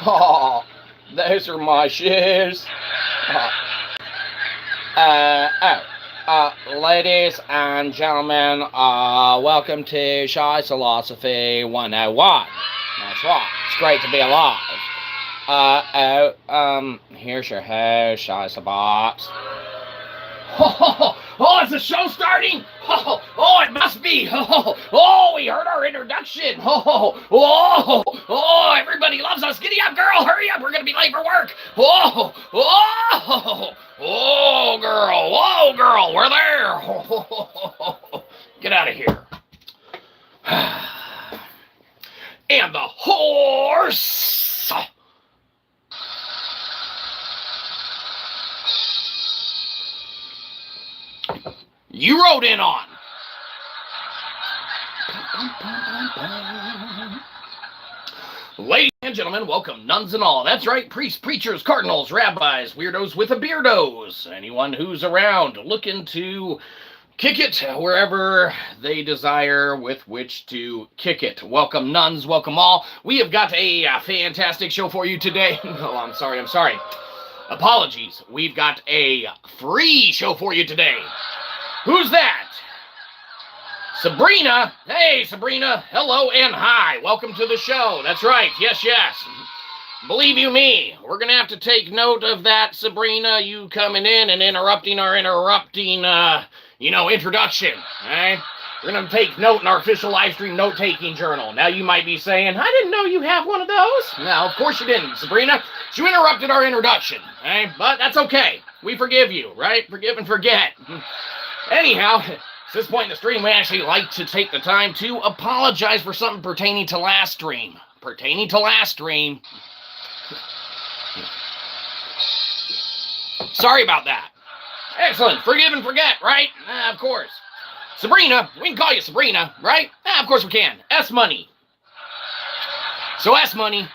Oh, those are my shoes. Ladies and gentlemen, welcome to Shyzalosophy 101. That's right. It's great to be alive. Here's your host, Shyzabox. Oh, is the show starting? Oh, it must be. Oh, we heard our introduction. Oh, everybody loves us. Giddy up, girl. Hurry up. We're going to be late for work. Oh, girl. We're there. Get out of here. And the horse. You rode in on. Ladies and gentlemen, welcome, nuns and all. That's right, priests, preachers, cardinals, rabbis, weirdos with a beardos. Anyone who's around looking to kick it wherever they desire with which to kick it. Welcome, nuns, welcome all. We have got a fantastic show for you today. Oh, I'm sorry. Apologies. We've got a free show for you today. Who's that? Sabrina. Hey, Sabrina. Hello and hi. Welcome to the show. That's right. Yes. Believe you me, we're going to have to take note of that, Sabrina, you coming in and interrupting our introduction. All right? We're going to take note in our official live stream note-taking journal. Now you might be saying, I didn't know you have one of those. No, of course you didn't, Sabrina. You interrupted our introduction. Okay? But that's okay. We forgive you, right? Forgive and forget. Anyhow, at this point in the stream, we actually like to take the time to apologize for something pertaining to last stream. Sorry about that. Excellent. Forgive and forget, right? Of course. Sabrina, we can call you Sabrina, right? Of course we can. S-Money. So S-Money,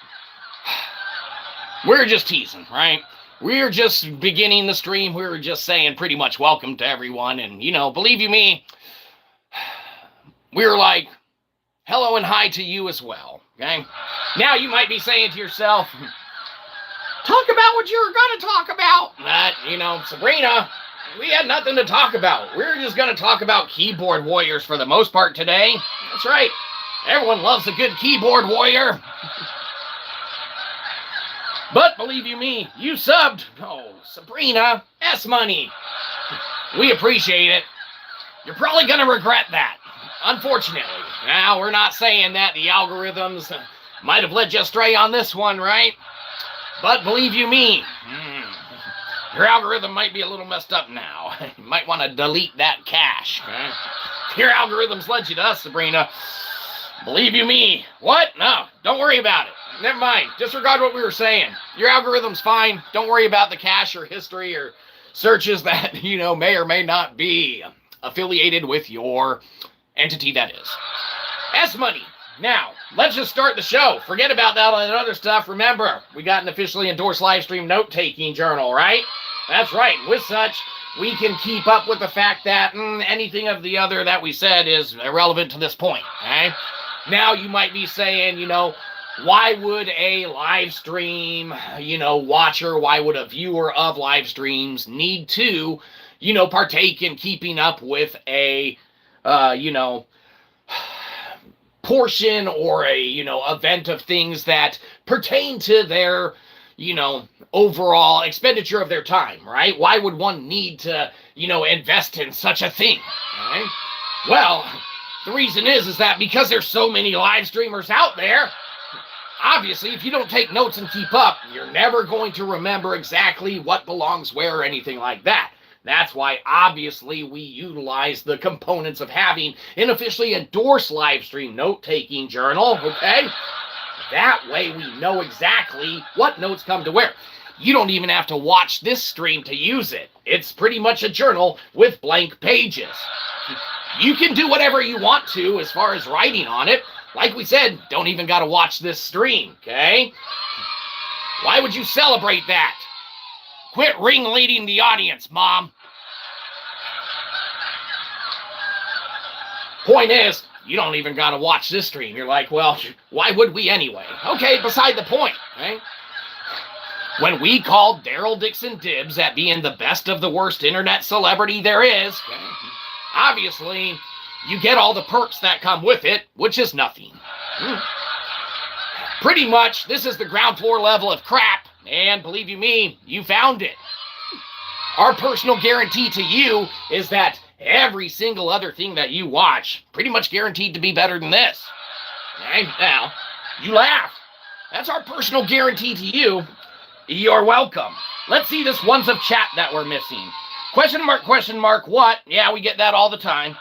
we're just teasing, right? We're just beginning the stream. We were just saying pretty much welcome to everyone. And, believe you me, we're like, hello and hi to you as well, okay? Now you might be saying to yourself, talk about what you're going to talk about. But, Sabrina, we had nothing to talk about. We're just going to talk about keyboard warriors for the most part today. That's right. Everyone loves a good keyboard warrior. But believe you me, you subbed. Oh, Sabrina, S-Money. We appreciate it. You're probably going to regret that, unfortunately. Now, we're not saying that the algorithms might have led you astray on this one, right? But believe you me, your algorithm might be a little messed up now. You might want to delete that cache. Okay? Your algorithms led you to us, Sabrina. Believe you me. What? No, don't worry about it. Never mind. Disregard what we were saying. Your algorithm's fine. Don't worry about the cache or history or searches that, may or may not be affiliated with your entity, that is. S-Money. Now, let's just start the show. Forget about that other stuff. Remember, we got an officially endorsed live stream note-taking journal, right? That's right. With such, we can keep up with the fact that anything of the other that we said is irrelevant to this point, okay? Now you might be saying, why would a live stream, watcher, why would a viewer of live streams need to, partake in keeping up with a, portion or a, event of things that pertain to their, overall expenditure of their time, right? Why would one need to, invest in such a thing, right? Well, the reason is that because there's so many live streamers out there, obviously, if you don't take notes and keep up, you're never going to remember exactly what belongs where or anything like that. That's why, obviously, we utilize the components of having an officially endorsed live stream note-taking journal, okay? That way we know exactly what notes come to where. You don't even have to watch this stream to use it. It's pretty much a journal with blank pages. You can do whatever you want to as far as writing on it. Like we said, don't even got to watch this stream, okay? Why would you celebrate that? Quit ringleading the audience, Mom. Point is, you don't even got to watch this stream. You're like, well, why would we anyway? Okay, beside the point, right? When we called Daryl Dixon dibs at being the best of the worst internet celebrity there is, obviously, you get all the perks that come with it, which is nothing. Pretty much, this is the ground floor level of crap, and believe you me, you found it. Our personal guarantee to you is that every single other thing that you watch, pretty much guaranteed to be better than this. Okay, now, you laugh. That's our personal guarantee to you. You're welcome. Let's see this ones of chat that we're missing. Question mark, what? Yeah, we get that all the time.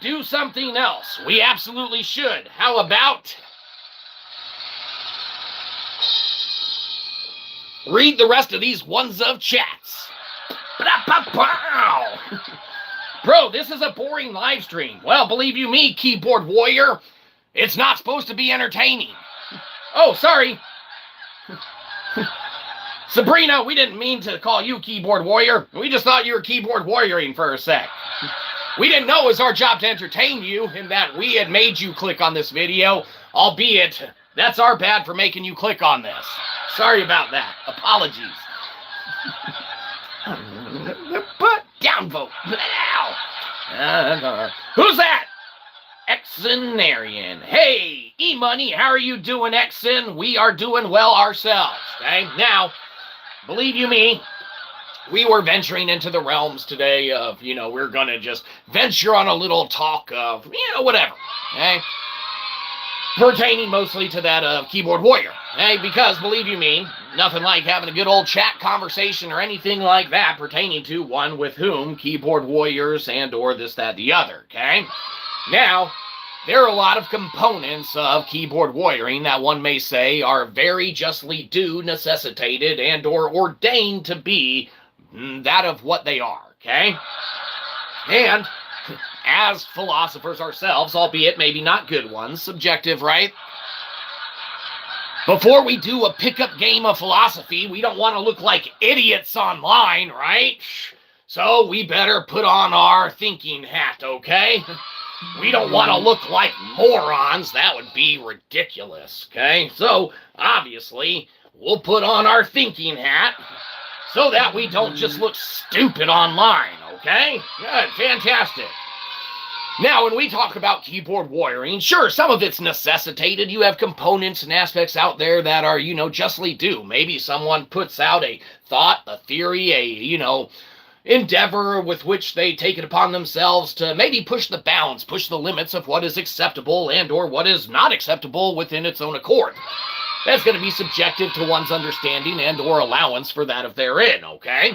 Do something else. We absolutely should. How about read the rest of these ones of chats? Bro, this is a boring live stream. Well, believe you me, keyboard warrior, it's not supposed to be entertaining. Oh, sorry. Sabrina, we didn't mean to call you keyboard warrior. We just thought you were keyboard warrioring for a sec. We didn't know it was our job to entertain you and that we had made you click on this video, albeit that's our bad for making you click on this. Sorry about that. Apologies. But downvote. Who's that? Exonarian. Hey, E-Money, how are you doing, Exon? We are doing well ourselves, okay? Now, believe you me, we were venturing into the realms today of, we're going to just venture on a little talk of, whatever, okay? Pertaining mostly to that of Keyboard Warrior, okay? Because, believe you me, nothing like having a good old chat conversation or anything like that pertaining to one with whom Keyboard Warriors and or this, that, the other, okay? Now, there are a lot of components of keyboard warrioring that one may say are very justly due, necessitated, and or ordained to be that of what they are, okay? And as philosophers ourselves, albeit maybe not good ones, subjective, right? Before we do a pickup game of philosophy, we don't want to look like idiots online, right? So we better put on our thinking hat, okay? We don't want to look like morons. That would be ridiculous, okay? So, obviously, we'll put on our thinking hat so that we don't just look stupid online, okay? Good, fantastic. Now, when we talk about keyboard warrioring, sure, some of it's necessitated. You have components and aspects out there that are, justly due. Maybe someone puts out a thought, a theory, a, endeavor with which they take it upon themselves to maybe push the bounds, push the limits of what is acceptable and or what is not acceptable within its own accord. That's going to be subjective to one's understanding and or allowance for that of therein, okay?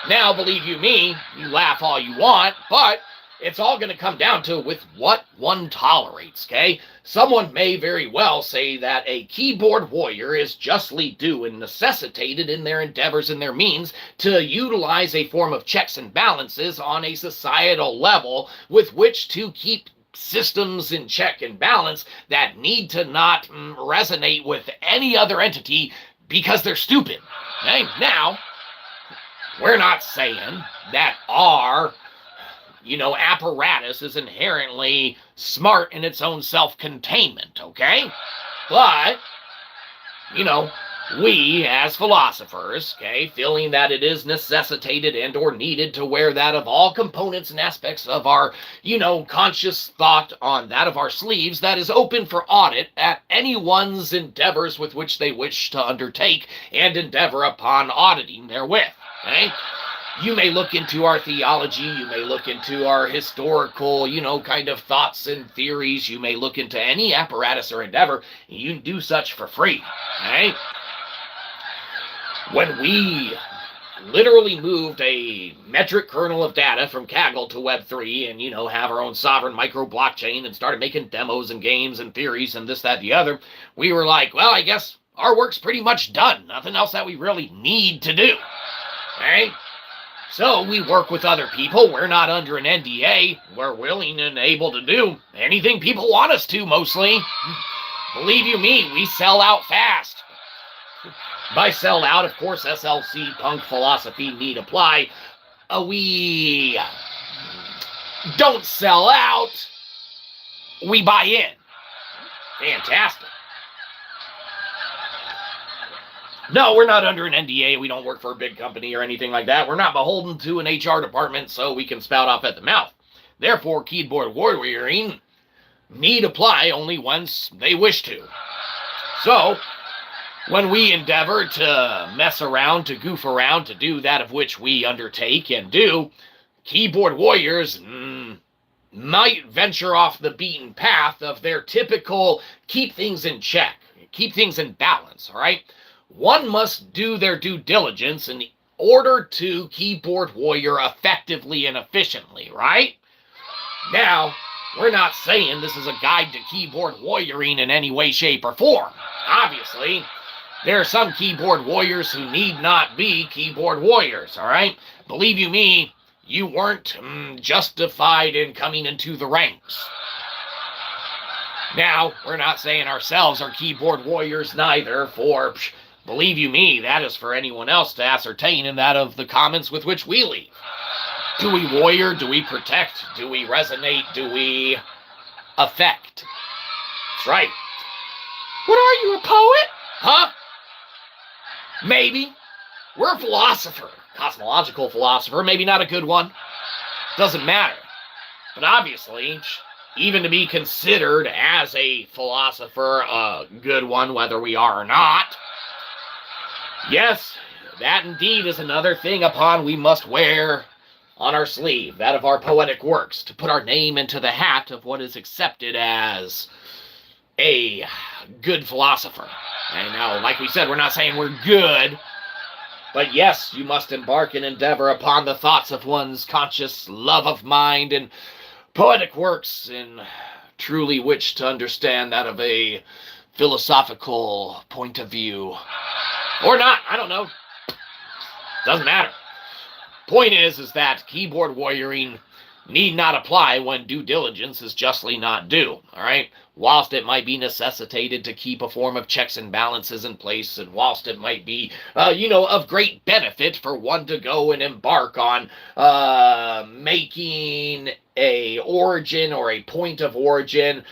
Now, believe you me, you laugh all you want, but it's all going to come down to with what one tolerates, okay? Someone may very well say that a keyboard warrior is justly due and necessitated in their endeavors and their means to utilize a form of checks and balances on a societal level with which to keep systems in check and balance that need to not resonate with any other entity because they're stupid. Okay? Now, we're not saying that our apparatus is inherently smart in its own self-containment, okay? But, we as philosophers, okay, feeling that it is necessitated and or needed to wear that of all components and aspects of our, conscious thought on that of our sleeves that is open for audit at anyone's endeavors with which they wish to undertake and endeavor upon auditing therewith, okay? You may look into our theology, you may look into our historical, kind of thoughts and theories, you may look into any apparatus or endeavor, and you can do such for free, okay? When we literally moved a metric kernel of data from Kaggle to Web3 and, have our own sovereign micro blockchain and started making demos and games and theories and this, that, the other, we were like, well, I guess our work's pretty much done. Nothing else that we really need to do, okay? So we work with other people. We're not under an NDA. We're willing and able to do anything people want us to, mostly. Believe you me, we sell out fast. By sell out, of course, SLC, punk, philosophy need apply. We don't sell out. We buy in. Fantastic. No, we're not under an NDA. We don't work for a big company or anything like that. We're not beholden to an HR department, so we can spout off at the mouth. Therefore, keyboard warrioring need apply only once they wish to. So, when we endeavor to mess around, to goof around, to do that of which we undertake and do, keyboard warriors might venture off the beaten path of their typical keep things in check, keep things in balance, all right? One must do their due diligence in order to keyboard warrior effectively and efficiently, right? Now, we're not saying this is a guide to keyboard warrioring in any way, shape, or form. Obviously, there are some keyboard warriors who need not be keyboard warriors, all right? Believe you me, you weren't justified in coming into the ranks. Now, we're not saying ourselves are keyboard warriors neither, for, believe you me, that is for anyone else to ascertain in that of the comments with which we leave. Do we warrior? Do we protect? Do we resonate? Do we affect? That's right. What are you, a poet? Huh? Maybe. We're a philosopher. Cosmological philosopher. Maybe not a good one. Doesn't matter. But obviously, even to be considered as a philosopher, a good one, whether we are or not, yes, that indeed is another thing upon we must wear on our sleeve, that of our poetic works, to put our name into the hat of what is accepted as a good philosopher. And now, like we said, we're not saying we're good, but yes, you must embark and endeavor upon the thoughts of one's conscious love of mind and poetic works, and truly wish to understand that of a philosophical point of view. Or not, I don't know. Doesn't matter. Point is that keyboard warrioring need not apply when due diligence is justly not due, all right? Whilst it might be necessitated to keep a form of checks and balances in place, and whilst it might be, of great benefit for one to go and embark on making a origin or a point of origin,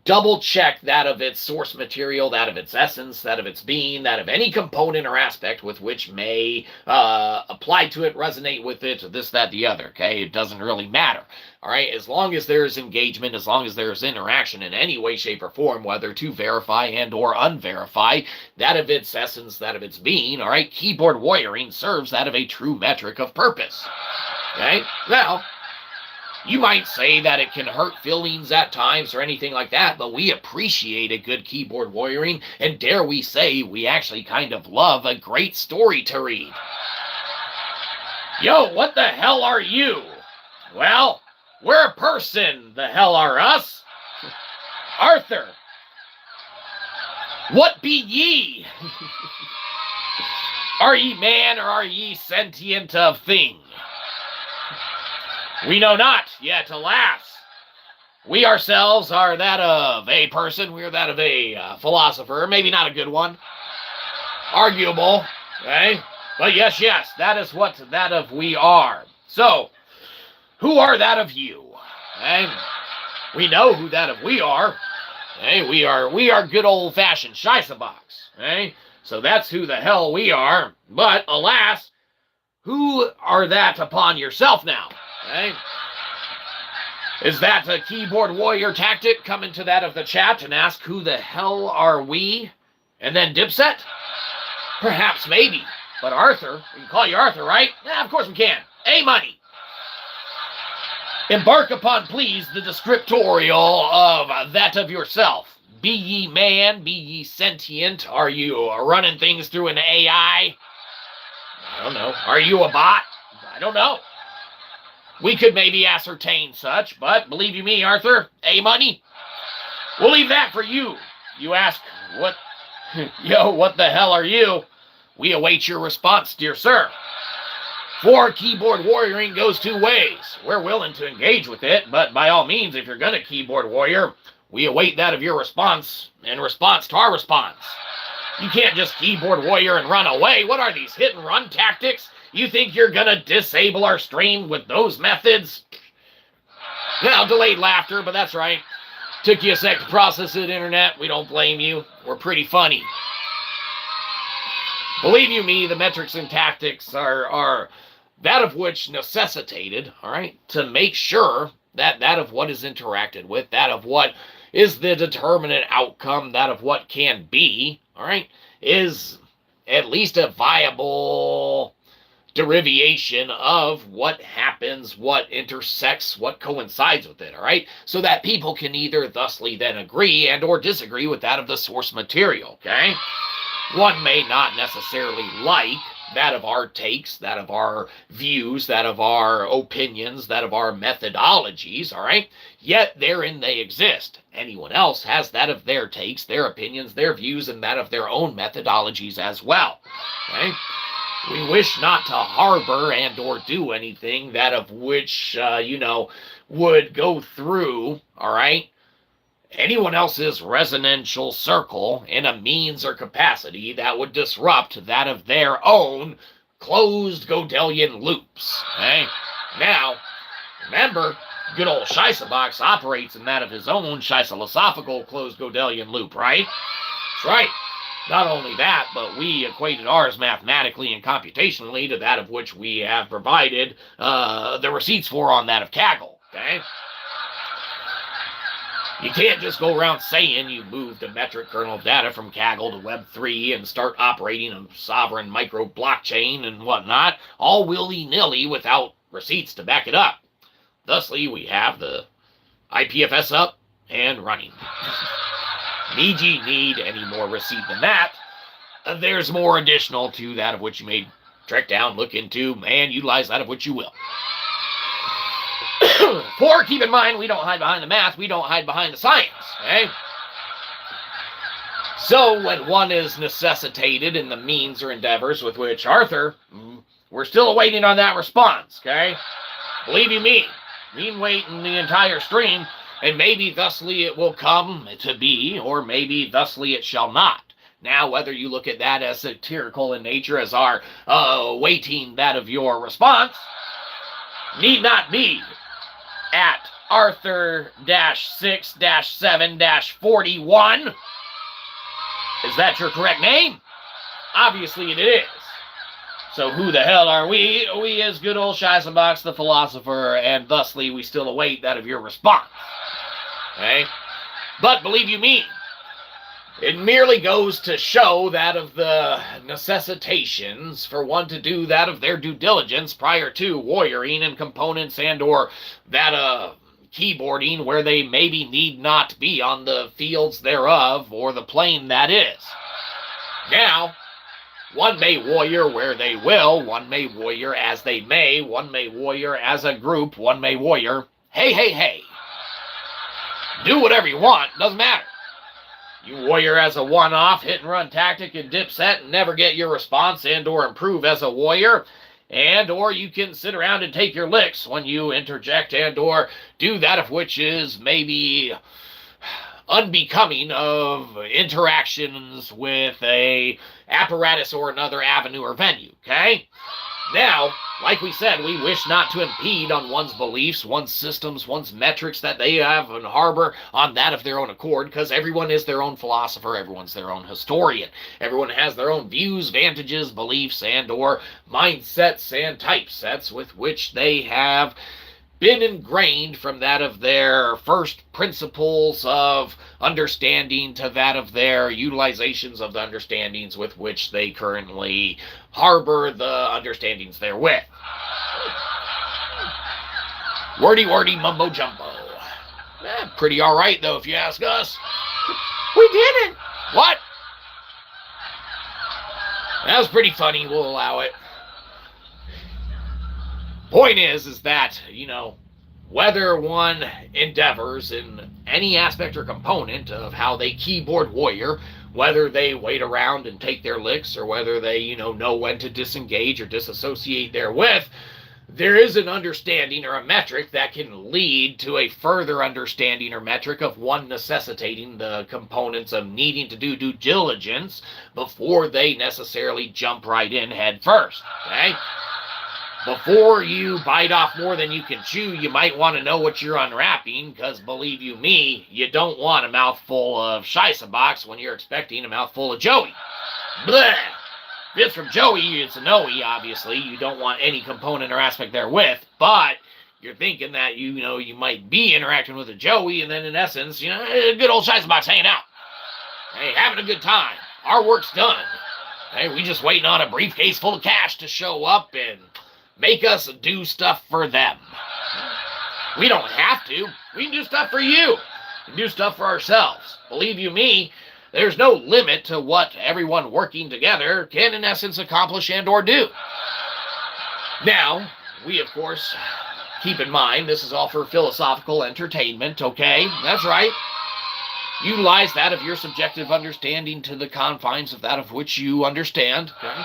double check that of its source material, that of its essence, that of its being, that of any component or aspect with which may apply to it, resonate with it, this, that, the other, okay? It doesn't really matter, all right? As long as there's engagement, as long as there's interaction in any way, shape, or form, whether to verify and or unverify that of its essence, that of its being, all right? Keyboard warrioring serves that of a true metric of purpose, okay? Now, you might say that it can hurt feelings at times or anything like that, but we appreciate a good keyboard warrioring, and dare we say we actually kind of love a great story to read. Yo, what the hell are you? Well, we're a person. The hell are us? Arthur. What be ye? Are ye man, or are ye sentient of thing? We know not, yet, alas. We ourselves are that of a person, we are that of a philosopher, maybe not a good one. Arguable, okay? But yes, that is what that of we are. So, who are that of you? Okay? We know who that of we are. Okay? We are good old-fashioned Shyzabox. Okay? So that's who the hell we are. But, alas, who are that upon yourself now? Okay. Is that a keyboard warrior tactic? Come into that of the chat and ask who the hell are we? And then dipset? Perhaps, maybe. But Arthur, we can call you Arthur, right? Yeah, of course we can. A-money. Embark upon, please, the descriptorial of that of yourself. Be ye man? Be ye sentient? Are you running things through an AI? I don't know. Are you a bot? I don't know. We could maybe ascertain such, but believe you me, Arthur, A-money, we'll leave that for you. You ask, what the hell are you? We await your response, dear sir. For keyboard warrioring goes two ways. We're willing to engage with it, but by all means, if you're going to keyboard warrior, we await that of your response in response to our response. You can't just keyboard warrior and run away. What are these, hit and run tactics? You think you're gonna disable our stream with those methods? Now, delayed laughter, but that's right. Took you a sec to process it, internet. We don't blame you. We're pretty funny. Believe you me, the metrics and tactics are that of which necessitated, all right, to make sure that of what is interacted with, that of what is the determinate outcome, that of what can be, all right, is at least a viable derivation of what happens, what intersects, what coincides with it, all right? So that people can either thusly then agree and or disagree with that of the source material, okay? One may not necessarily like that of our takes, that of our views, that of our opinions, that of our methodologies, all right? Yet therein they exist. Anyone else has that of their takes, their opinions, their views, and that of their own methodologies as well, okay? We wish not to harbor and or do anything that of which, would go through, all right, anyone else's resonantial circle in a means or capacity that would disrupt that of their own closed Godelian loops. Okay? Now, remember, good old Shyzabox operates in that of his own Shyzalosophical closed Godelian loop, right? That's right. Not only that, but we equated ours mathematically and computationally to that of which we have provided the receipts for on that of Kaggle, okay? You can't just go around saying you moved a metric kernel of data from Kaggle to Web3 and start operating a sovereign micro blockchain and whatnot, all willy-nilly without receipts to back it up. Thusly, we have the IPFS up and running. Need ye need any more receipt than that? There's more additional to that of which you may track down, look into, and utilize that of which you will. For keep in mind, we don't hide behind the math, we don't hide behind the science, okay? So when one is necessitated in the means or endeavors with which Arthur, we're still awaiting on that response, okay? Believe you me, we can wait in the entire stream, and maybe thusly it will come to be, or maybe thusly it shall not. Now, whether you look at that as satirical in nature, as our waiting that of your response, need not be at Arthur-6-7-41. Is that your correct name? Obviously it is. So who the hell are we? We is good old Shyzabox the philosopher, and thusly we still await that of your response. Okay? But believe you me, it merely goes to show that of the necessitations for one to do that of their due diligence prior to warrioring and components and or that keyboarding where they maybe need not be on the fields thereof or the plane that is. Now, one may warrior where they will, one may warrior as they may, one may warrior as a group, one may warrior, hey. Do whatever you want, doesn't matter. You warrior as a one-off hit-and-run tactic and dip set and never get your response and or improve as a warrior, and or you can sit around and take your licks when you interject and or do that of which is maybe unbecoming of interactions with a apparatus or another avenue or venue, okay? Now, like we said, we wish not to impede on one's beliefs, one's systems, one's metrics that they have and harbor on that of their own accord, because everyone is their own philosopher, everyone's their own historian. Everyone has their own views, vantages, beliefs, and or mindsets and typesets with which they have been ingrained from that of their first principles of understanding to that of their utilizations of the understandings with which they currently harbor the understandings therewith. Wordy mumbo jumbo. Pretty alright though if you ask us. We did it! What? That was pretty funny, we'll allow it. Point is that, whether one endeavors in any aspect or component of how they keyboard warrior, whether they wait around and take their licks, or whether they, know when to disengage or disassociate therewith, there is an understanding or a metric that can lead to a further understanding or metric of one necessitating the components of needing to do due diligence before they necessarily jump right in head first, okay? Before you bite off more than you can chew, you might want to know what you're unwrapping, because believe you me, you don't want a mouthful of Shyzabox when you're expecting a mouthful of Joey. Bleh! If it's from Joey, it's a no-y, obviously. You don't want any component or aspect therewith, but you're thinking that, you might be interacting with a Joey, and then in essence, a good old Shyzabox hanging out. Hey, having a good time. Our work's done. Hey, we just waiting on a briefcase full of cash to show up and make us do stuff for them. We don't have to. We can do stuff for you. We can do stuff for ourselves. Believe you me, there's no limit to what everyone working together can, in essence, accomplish and or do. Now, we, of course, keep in mind, this is all for philosophical entertainment, okay? That's right. Utilize that of your subjective understanding to the confines of that of which you understand, okay?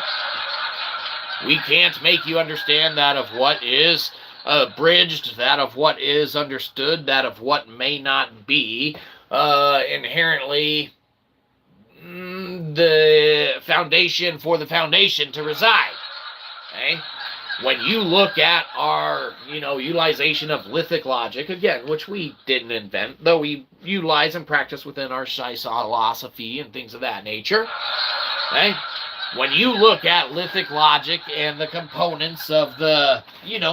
We can't make you understand that of what is abridged, that of what is understood, that of what may not be inherently the foundation for the foundation to reside. Okay? When you look at our, utilization of Lithic Logic, again, which we didn't invent, though we utilize and practice within our Shyzalosophy and things of that nature, okay? When you look at Lithic Logic and the components of the,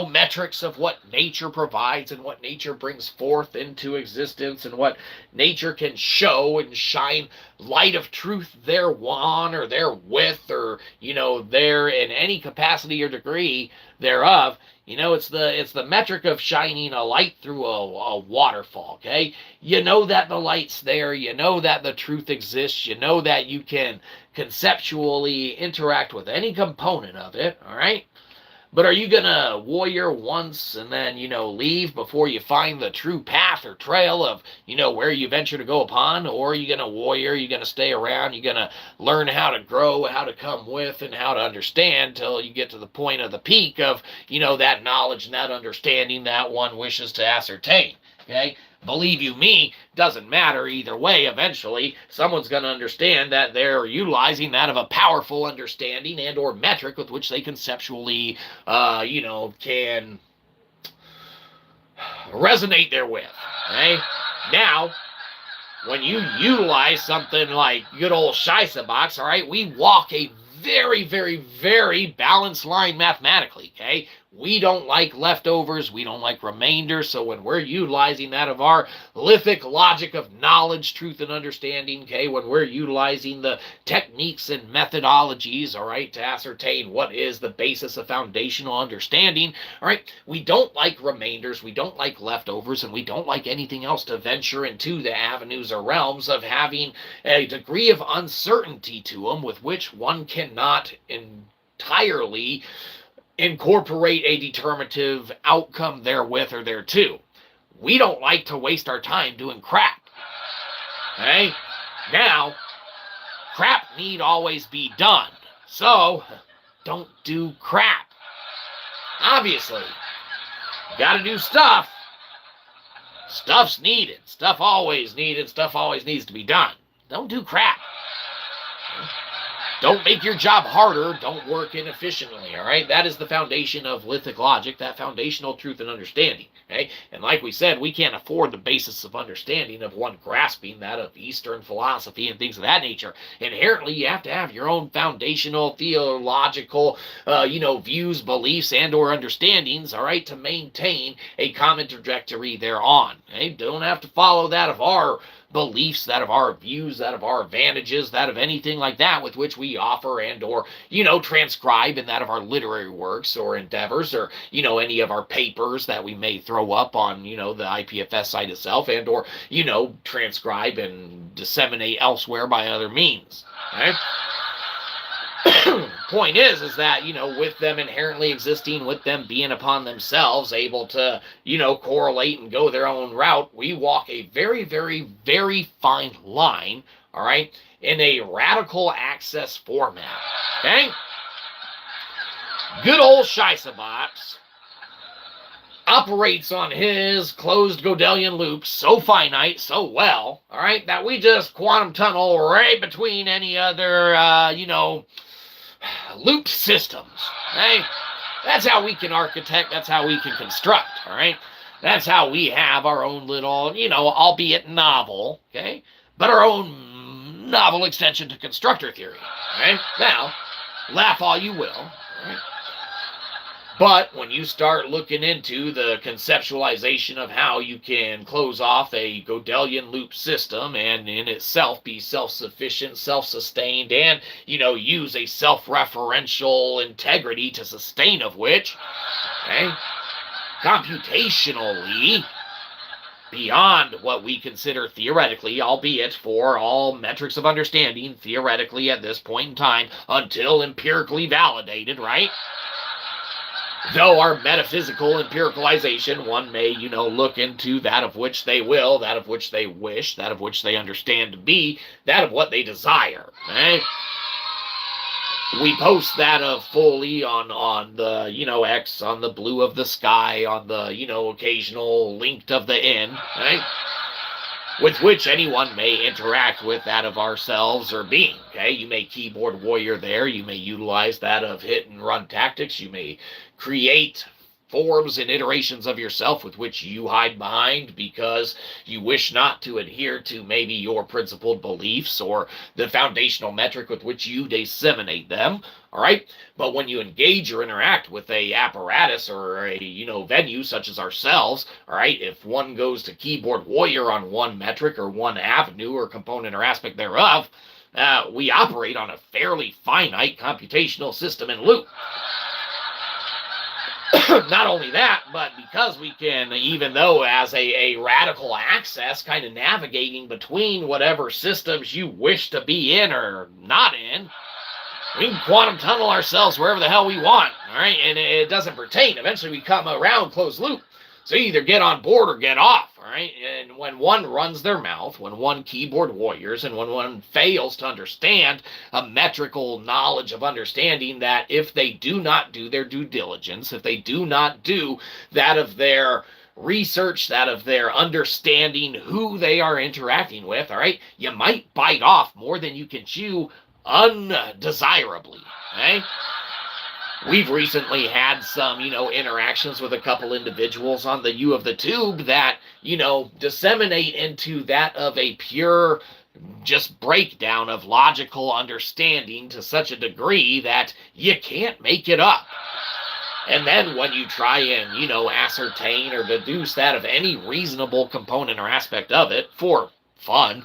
metrics of what nature provides and what nature brings forth into existence and what nature can show and shine light of truth thereon or therewith or, there in any capacity or degree thereof, it's the metric of shining a light through a waterfall, okay? You know that the light's there. You know that the truth exists. You know that you can conceptually interact with any component of it, all right? But are you going to warrior once and then, leave before you find the true path or trail of, where you venture to go upon? Or are you going to warrior? You're going to stay around? You're going to learn how to grow, how to come with, and how to understand till you get to the point of the peak of, that knowledge and that understanding that one wishes to ascertain, okay? Believe you me, doesn't matter either way. Eventually, someone's going to understand that they're utilizing that of a powerful understanding and or metric with which they conceptually, can resonate therewith. Okay? Now, when you utilize something like good old Shyzabox, all right, we walk a very, very, very balanced line mathematically, okay? We don't like leftovers. We don't like remainders. So when we're utilizing that of our Lithic Logic of knowledge, truth, and understanding, okay, when we're utilizing the techniques and methodologies, all right, to ascertain what is the basis of foundational understanding, all right, we don't like remainders. We don't like leftovers, and we don't like anything else to venture into the avenues or realms of having a degree of uncertainty to them with which one cannot entirely incorporate a determinative outcome therewith or thereto. We don't like to waste our time doing crap. Okay? Now, crap need always be done. So, don't do crap. Obviously, you gotta do stuff. Stuff's needed. Stuff always needed. Stuff always needs to be done. Don't do crap. Don't make your job harder. Don't work inefficiently, all right? That is the foundation of Lithic Logic, that foundational truth and understanding, okay? And like we said, we can't afford the basis of understanding of one grasping that of Eastern philosophy and things of that nature. Inherently, you have to have your own foundational, theological, views, beliefs, and or understandings, all right, to maintain a common trajectory thereon, okay? Don't have to follow that of our beliefs, that of our views, that of our advantages, that of anything like that with which we offer and or, transcribe in that of our literary works or endeavors or, any of our papers that we may throw up on, the IPFS site itself and or, transcribe and disseminate elsewhere by other means. Okay? Point is that, with them inherently existing, with them being upon themselves, able to, correlate and go their own route, we walk a very, very, very fine line, all right, in a radical access format, okay? Good old Shyzabox operates on his closed Gödelian loops so finite, so well, all right, that we just quantum tunnel right between any other, loop systems, okay? That's how we can architect, that's how we can construct, all right? That's how we have our own little, albeit novel, okay? But our own novel extension to constructor theory, all right? Now, Laugh all you will. Right? But when you start looking into the conceptualization of how you can close off a Gödelian loop system and in itself be self-sufficient, self-sustained, and, use a self-referential integrity to sustain of which, okay, computationally, beyond what we consider theoretically, albeit for all metrics of understanding, theoretically at this point in time, until empirically validated, right? Though our metaphysical empiricalization, one may, look into that of which they will, that of which they wish, that of which they understand to be, that of what they desire, right? We post that of fully on the, X, on the blue of the sky, on the, occasional link of the N, right? With which anyone may interact with that of ourselves or being, okay? You may keyboard warrior there. You may utilize that of hit and run tactics. You may create forms and iterations of yourself with which you hide behind because you wish not to adhere to maybe your principled beliefs or the foundational metric with which you disseminate them, all right? But when you engage or interact with a apparatus or a, venue such as ourselves, all right, if one goes to keyboard warrior on one metric or one avenue or component or aspect thereof, we operate on a fairly finite computational system and loop. Not only that, but because we can, even though as a radical access, kind of navigating between whatever systems you wish to be in or not in, we can quantum tunnel ourselves wherever the hell we want, all right? And it doesn't pertain. Eventually we come around closed loop. So you either get on board or get off, all right? And when one runs their mouth, when one keyboard warriors, and when one fails to understand a metrical knowledge of understanding that if they do not do their due diligence, if they do not do that of their research, that of their understanding who they are interacting with, all right, you might bite off more than you can chew undesirably, okay? We've recently had some, interactions with a couple individuals on the U of the tube that, disseminate into that of a pure just breakdown of logical understanding to such a degree that you can't make it up. And then when you try and, ascertain or deduce that of any reasonable component or aspect of it for fun,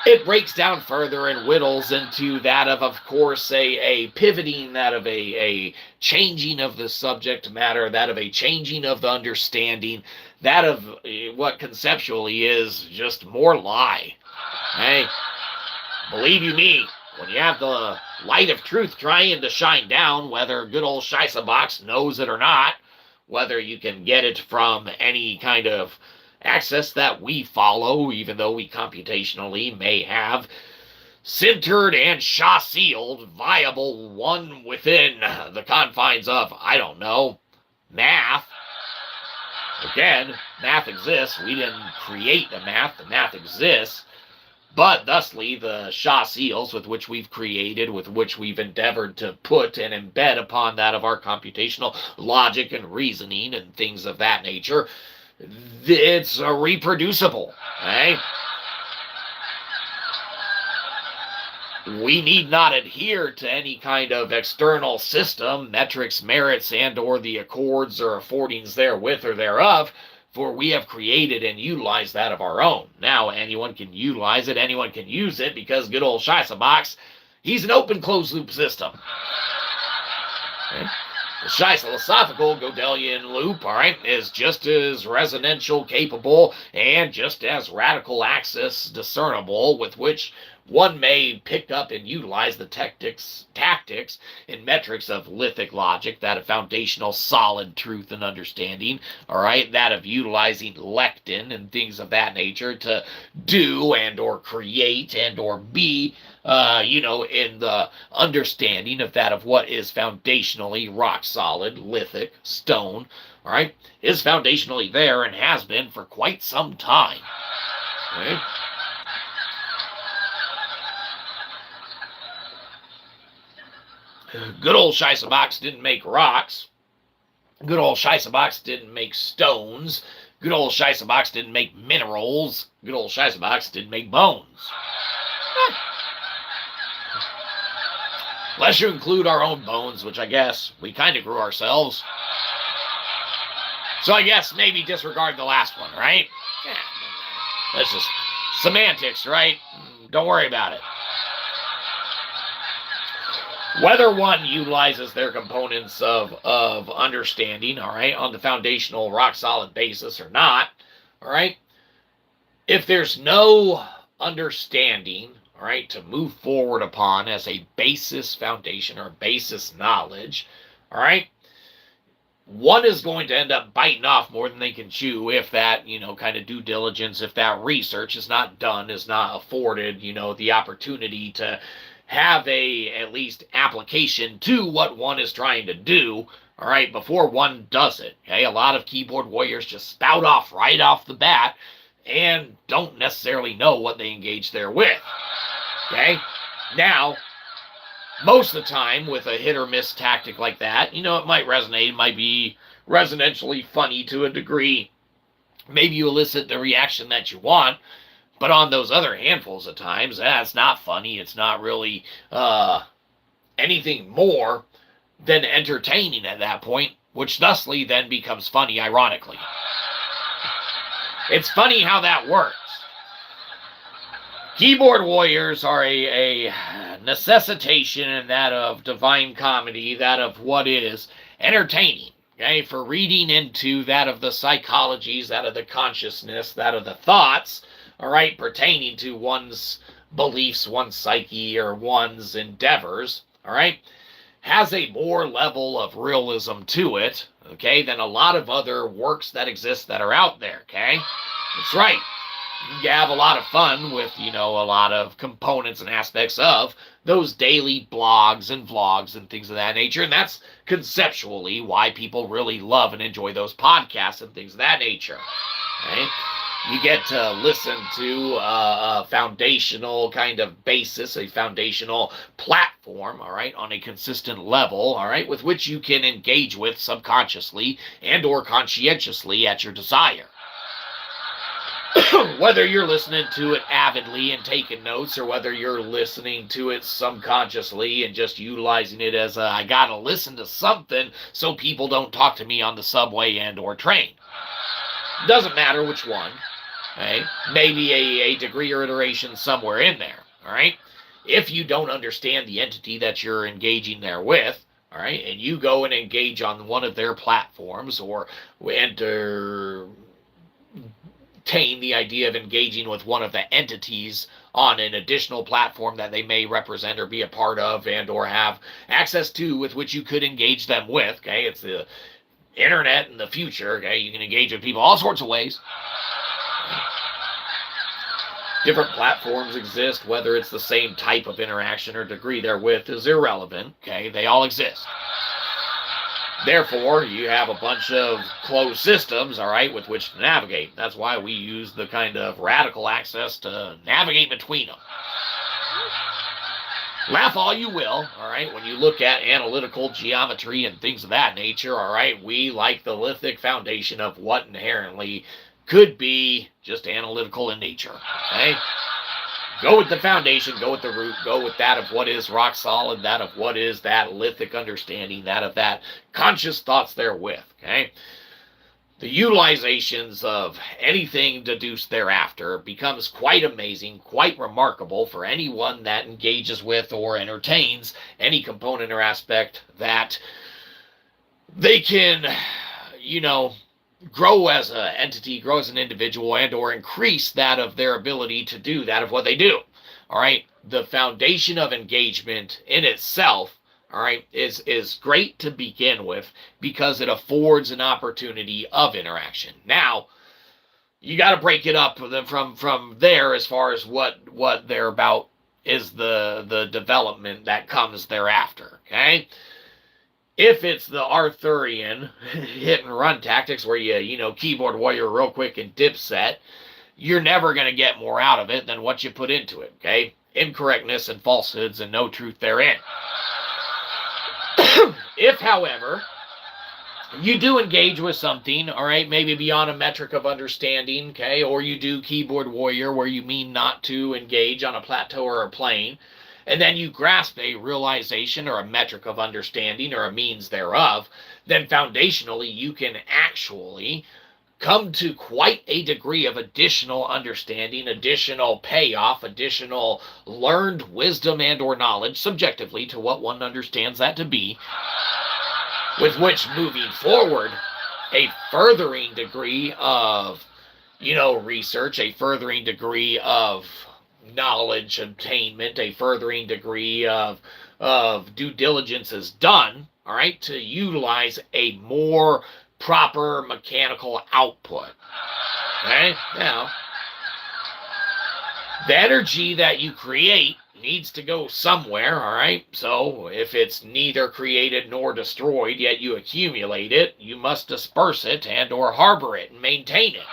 it breaks down further and whittles into that of course, a pivoting, that of a changing of the subject matter, that of a changing of the understanding, that of what conceptually is just more lie. Hey, believe you me, when you have the light of truth trying to shine down, whether good old Shyzabox knows it or not, whether you can get it from any kind of access that we follow, even though we computationally may have centered and Shah-sealed viable one within the confines of, I don't know, math. Again, math exists. We didn't create the math exists. But thusly, the Shah-seals with which we've created, with which we've endeavored to put and embed upon that of our computational logic and reasoning and things of that nature, it's reproducible, right? We need not adhere to any kind of external system, metrics, merits, and or the accords or affordings therewith or thereof, for we have created and utilized that of our own. Now, anyone can utilize it, anyone can use it, because good old Shyzabox, he's an open closed-loop system. Okay? The Shyzalosophical Gödelian loop, all right, is just as resonantial capable and just as radical access discernible, with which one may pick up and utilize the tactics and metrics of Lithic Logic, that of foundational solid truth and understanding, all right, that of utilizing lectin and things of that nature to do and or create and or be, in the understanding of that of what is foundationally rock solid, lithic, stone, all right, is foundationally there and has been for quite some time. Okay? Good old Shyzabox didn't make rocks. Good old Shyzabox didn't make stones. Good old Shyzabox didn't make minerals. Good old Shyzabox didn't make bones. Unless you include our own bones, which I guess we kind of grew ourselves. So I guess maybe disregard the last one, right? Yeah, that's just semantics, right? Don't worry about it. Whether one utilizes their components of understanding, all right, on the foundational rock-solid basis or not, all right, if there's no understanding, all right, to move forward upon as a basis foundation or basis knowledge, all right, one is going to end up biting off more than they can chew if that, kind of due diligence, if that research is not done, is not afforded, the opportunity to have at least application to what one is trying to do, all right, before one does it. Okay, a lot of keyboard warriors just spout off right off the bat and don't necessarily know what they engage there with. Okay, now, most of the time with a hit or miss tactic like that, it might resonate, it might be resonantly funny to a degree. Maybe you elicit the reaction that you want. But on those other handfuls of times, it's not funny. It's not really anything more than entertaining at that point, which thusly then becomes funny, ironically. It's funny how that works. Keyboard warriors are a necessitation in that of divine comedy, that of what is entertaining. Okay, for reading into that of the psychologies, that of the consciousness, that of the thoughts, all right, pertaining to one's beliefs, one's psyche, or one's endeavors, all right, has a more level of realism to it, okay, than a lot of other works that exist that are out there, okay? That's right. You can have a lot of fun with, a lot of components and aspects of those daily blogs and vlogs and things of that nature, and that's conceptually why people really love and enjoy those podcasts and things of that nature, okay? You get to listen to a foundational kind of basis, a foundational platform, all right, on a consistent level, all right, with which you can engage with subconsciously and or conscientiously at your desire. Whether you're listening to it avidly and taking notes, or whether you're listening to it subconsciously and just utilizing it as I gotta listen to something so people don't talk to me on the subway and or train. Doesn't matter which one. Okay? Maybe a degree or iteration somewhere in there. All right? If you don't understand the entity that you're engaging there with, all right, and you go and engage on one of their platforms or entertain the idea of engaging with one of the entities on an additional platform that they may represent or be a part of and or have access to with which you could engage them with, okay? It's the internet in the future, okay? You can engage with people all sorts of ways. Different platforms exist, whether it's the same type of interaction or degree therewith is irrelevant, okay? They all exist. Therefore, you have a bunch of closed systems, all right, with which to navigate. That's why we use the kind of radical access to navigate between them. Laugh all you will, all right, when you look at analytical geometry and things of that nature, all right, we like the lithic foundation of what inherently could be just analytical in nature, okay? Go with the foundation, go with the root, go with that of what is rock solid, that of what is that lithic understanding, that of that conscious thoughts therewith, okay? The utilizations of anything deduced thereafter becomes quite amazing, quite remarkable for anyone that engages with or entertains any component or aspect that they can, grow as an entity, grow as an individual, and or increase that of their ability to do that of what they do. All right, the foundation of engagement in itself, all right, is great to begin with because it affords an opportunity of interaction. Now, you got to break it up from there as far as what they're about is the development that comes thereafter. Okay. If it's the Arthurian hit and run tactics where you keyboard warrior real quick and dip set, you're never going to get more out of it than what you put into it, okay? Incorrectness and falsehoods and no truth therein. If, however, you do engage with something, all right, maybe beyond a metric of understanding, okay, or you do keyboard warrior where you mean not to engage on a plateau or a plane, and then you grasp a realization or a metric of understanding or a means thereof, then foundationally you can actually come to quite a degree of additional understanding, additional payoff, additional learned wisdom and or knowledge, subjectively to what one understands that to be, with which moving forward, a furthering degree of, research, a furthering degree of knowledge attainment, a furthering degree of due diligence is done, all right, to utilize a more proper mechanical output. Okay? Now, the energy that you create needs to go somewhere, all right? So if it's neither created nor destroyed, yet you accumulate it, you must disperse it and or harbor it and maintain it.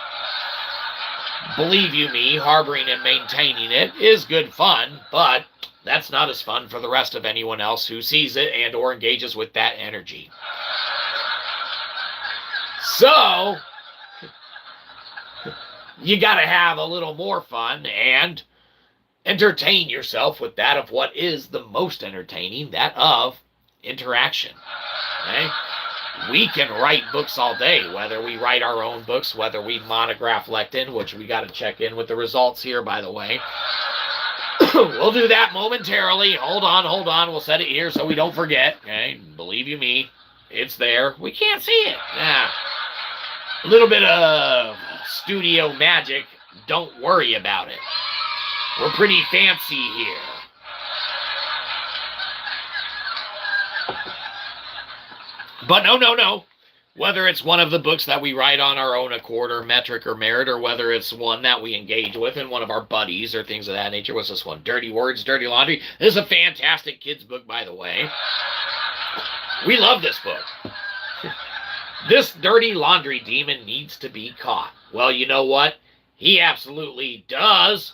Believe you me, harboring and maintaining it is good fun, but that's not as fun for the rest of anyone else who sees it and or engages with that energy. So, you got to have a little more fun and entertain yourself with that of what is the most entertaining, that of interaction. Okay? We can write books all day, whether we write our own books, whether we monograph lectin, which we got to check in with the results here, by the way. We'll do that momentarily. Hold on. We'll set it here so we don't forget. Okay? Believe you me, it's there. We can't see it. Yeah. A little bit of studio magic. Don't worry about it. We're pretty fancy here. But no. Whether it's one of the books that we write on our own accord or metric or merit, or whether it's one that we engage with in one of our buddies or things of that nature. What's this one? Dirty Words, Dirty Laundry. This is a fantastic kids book, by the way. We love this book. This dirty laundry demon needs to be caught. Well, you know what? He absolutely does.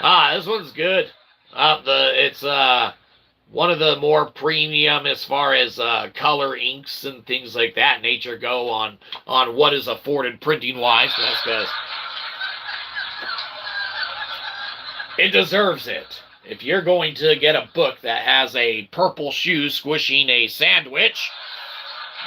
This one's good. It's one of the more premium as far as color inks and things like that nature go on what is afforded printing wise. That's because it deserves it. If you're going to get a book that has a purple shoe squishing a sandwich,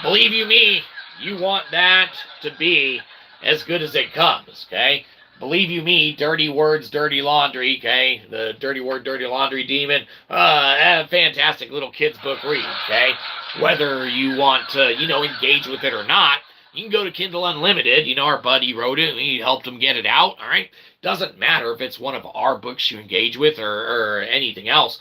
believe you me, you want that to be as good as it comes, okay? Believe you me, Dirty Words, Dirty Laundry, okay? The Dirty Word, Dirty Laundry Demon, a fantastic little kid's book read, okay? Whether you want to, engage with it or not, you can go to Kindle Unlimited. Our buddy wrote it, and we helped him get it out, all right? Doesn't matter if it's one of our books you engage with or anything else.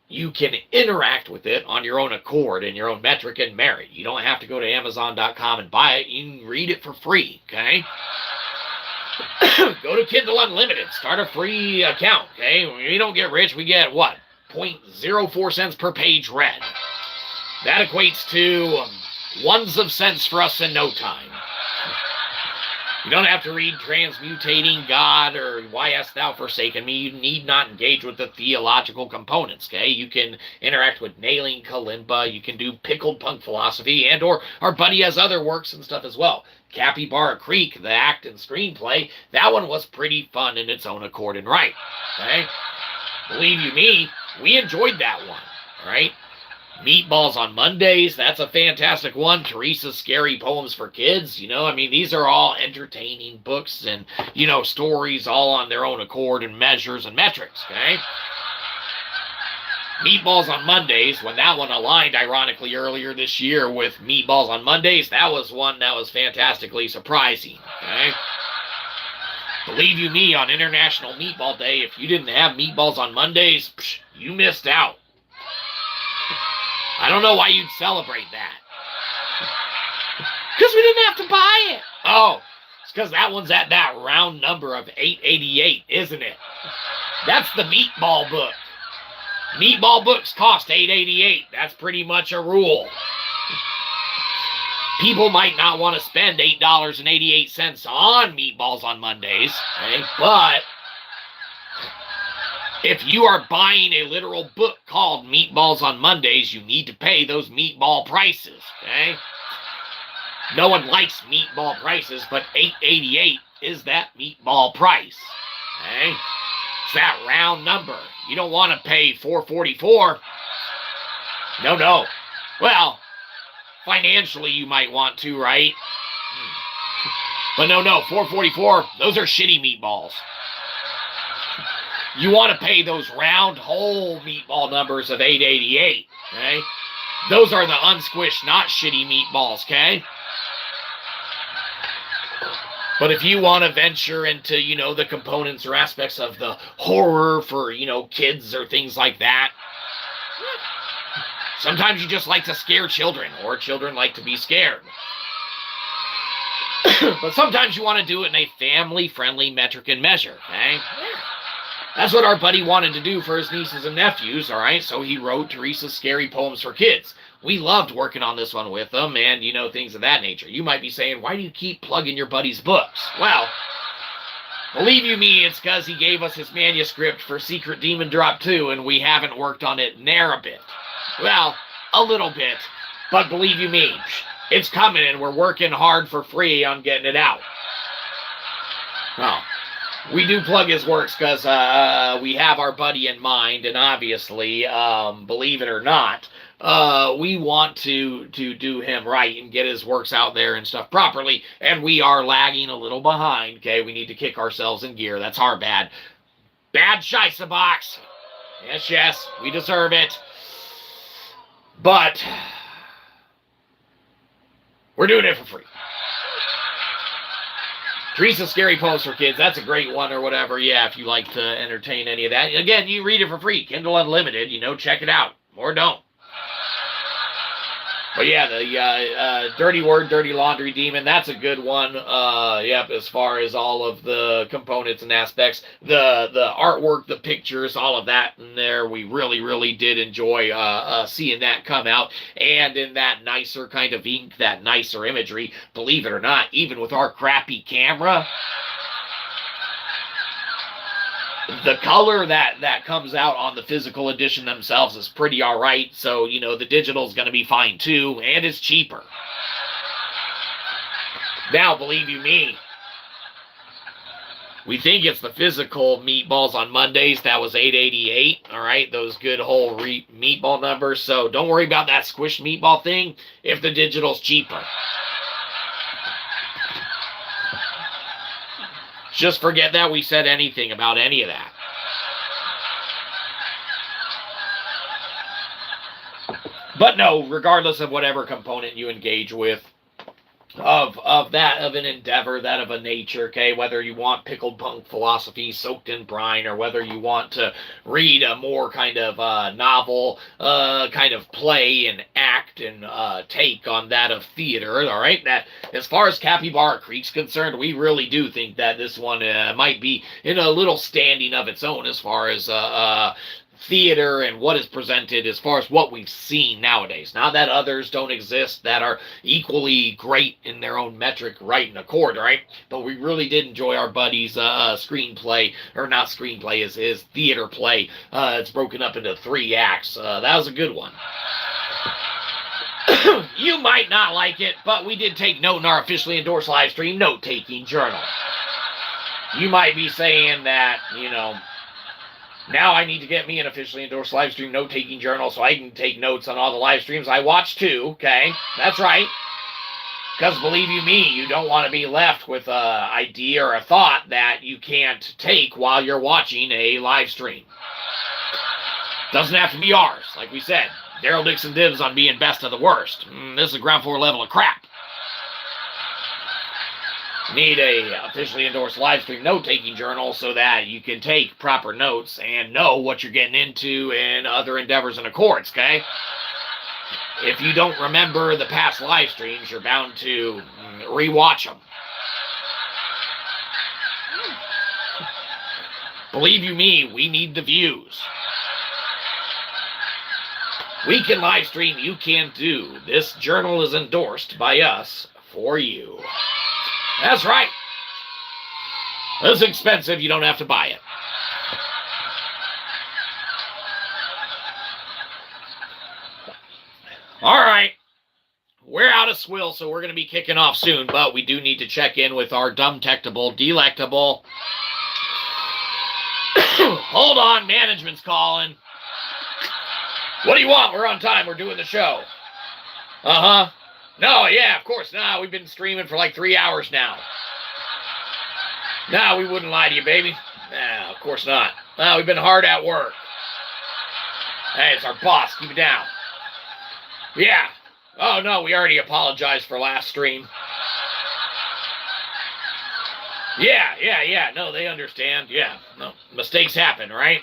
You can interact with it on your own accord and your own metric and merit. You don't have to go to Amazon.com and buy it. You can read it for free, okay? Go to Kindle Unlimited. Start a free account, okay? We don't get rich. We get, 0.04 cents per page read. That equates to ones of cents for us in no time. You don't have to read Transmutating God or Why Hast Thou Forsaken Me. You need not engage with the theological components, okay? You can interact with Nailing Kalimba. You can do Pickled Punk Philosophy, and or our buddy has other works and stuff as well. Capybara Creek, the act and screenplay, that one was pretty fun in its own accord and right, okay? Believe you me, we enjoyed that one, all right? Meatballs on Mondays, that's a fantastic one. Teresa's Scary Poems for Kids, these are all entertaining books and, stories all on their own accord and measures and metrics, okay? Meatballs on Mondays, when that one aligned, ironically, earlier this year with Meatballs on Mondays, that was one that was fantastically surprising, okay? Believe you me, on International Meatball Day, if you didn't have Meatballs on Mondays, you missed out. I don't know why you'd celebrate that. Because we didn't have to buy it. Oh, it's because that one's at that round number of 888, isn't it? That's the meatball book. Meatball books cost $8.88. That's pretty much a rule. People might not want to spend $8.88 on Meatballs on Mondays, okay? But if you are buying a literal book called Meatballs on Mondays, you need to pay those meatball prices, okay? No one likes meatball prices, but $8.88 is that meatball price, Okay? It's that round number. You don't want to pay $4.44. No. Well, financially you might want to, right? But no, $4.44, those are shitty meatballs. You want to pay those round, whole meatball numbers of $8.88, okay? Those are the unsquished, not shitty meatballs, okay? But if you want to venture into, the components or aspects of the horror for, kids or things like that, sometimes you just like to scare children, or children like to be scared. But sometimes you want to do it in a family-friendly metric and measure, okay? That's what our buddy wanted to do for his nieces and nephews, all right? So he wrote Teresa's Scary Poems for Kids. We loved working on this one with them and, things of that nature. You might be saying, why do you keep plugging your buddy's books? Well, believe you me, it's because he gave us his manuscript for Secret Demon Drop 2, and we haven't worked on it ne'er a bit. Well, a little bit, but believe you me, it's coming, and we're working hard for free on getting it out. Well, we do plug his works because we have our buddy in mind, and obviously, believe it or not, we want to do him right and get his works out there and stuff properly, and we are lagging a little behind, okay? We need to kick ourselves in gear. That's our bad. Bad Shyzabox. Yes, we deserve it. But we're doing it for free. Teresa's Scary Poems for Kids, that's a great one or whatever. Yeah, if you like to entertain any of that. Again, you read it for free. Kindle Unlimited, check it out. Or don't. But yeah, the Dirty Word, Dirty Laundry Demon, that's a good one. Yep, as far as all of the components and aspects. The artwork, the pictures, all of that in there, we really, really did enjoy seeing that come out. And in that nicer kind of ink, that nicer imagery, believe it or not, even with our crappy camera, the color that comes out on the physical edition themselves is pretty all right. So, the digital is going to be fine too, and it's cheaper. Now, believe you me, we think it's the physical meatballs on Mondays. That was $8.88. All right, those good whole meatball numbers. So don't worry about that squished meatball thing if the digital's cheaper. Just forget that we said anything about any of that. But no, regardless of whatever component you engage with, of an endeavor, that of a nature, okay, whether you want pickled punk philosophy soaked in brine, or whether you want to read a more kind of novel kind of play and act and take on that of theater, all right, that as far as Capybara Creek's concerned, we really do think that this one might be in a little standing of its own as far as theater and what is presented as far as what we've seen nowadays. Not that others don't exist that are equally great in their own metric, right, and accord, right? But we really did enjoy our buddy's screenplay, or not screenplay, his theater play. It's broken up into 3 acts. That was a good one. You might not like it, but we did take note in our officially endorsed live stream note-taking journal. You might be saying that, now I need to get me an officially endorsed live stream note-taking journal so I can take notes on all the live streams I watch too, okay? That's right. Because believe you me, you don't want to be left with an idea or a thought that you can't take while you're watching a live stream. Doesn't have to be ours. Like we said, Daryl Dixon dibs on being best of the worst. This is a ground floor level of crap. Need a officially endorsed live stream note-taking journal so that you can take proper notes and know what you're getting into in other endeavors and accords, okay? If you don't remember the past live streams, you're bound to rewatch them. Believe you me, we need the views. We can live stream, you can do. This journal is endorsed by us for you. That's right. It's expensive. You don't have to buy it. All right. We're out of swill, so we're going to be kicking off soon, but we do need to check in with our dumb-tectable, delectable Hold on, management's calling. What do you want? We're on time. We're doing the show. Uh-huh. No, yeah, of course. No, we've been streaming for like 3 hours now. No, we wouldn't lie to you, baby. No, of course not. No, we've been hard at work. Hey, it's our boss. Keep it down. Yeah. Oh, no, we already apologized for last stream. Yeah. No, they understand. Yeah. No, mistakes happen, right?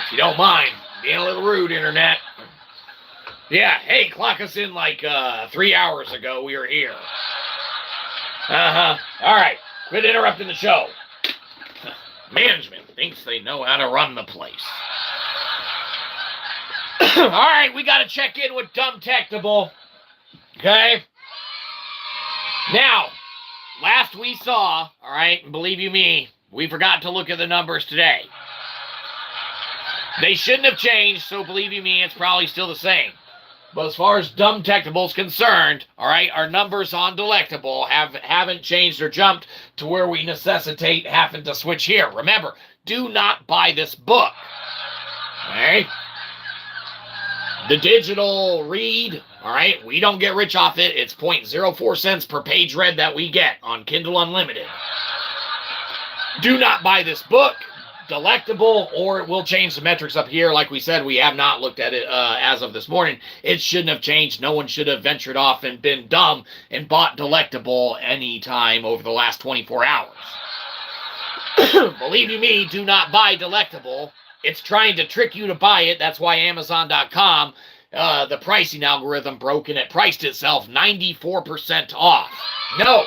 If you don't mind being a little rude, Internet. Yeah, hey, clock us in like 3 hours ago. We were here. Uh-huh. All right. Quit interrupting the show. Management thinks they know how to run the place. All right, we got to check in with Dumb Technable. Okay? Now, last we saw, all right, and believe you me, we forgot to look at the numbers today. They shouldn't have changed, so believe you me, it's probably still the same. But as far as Dumb Technable's concerned, all right, our numbers on Delectable haven't changed or jumped to where we necessitate having to switch here. Remember, do not buy this book. All right? The digital read, all right, we don't get rich off it. It's 0.04 cents per page read that we get on Kindle Unlimited. Do not buy this book. Delectable, or it will change the metrics up here. Like we said, we have not looked at it as of this morning. It shouldn't have changed. No one should have ventured off and been dumb and bought Delectable any time over the last 24 hours. Believe you me, do not buy Delectable. It's trying to trick you to buy it. That's why Amazon.com, the pricing algorithm broke and it priced itself 94% off. No,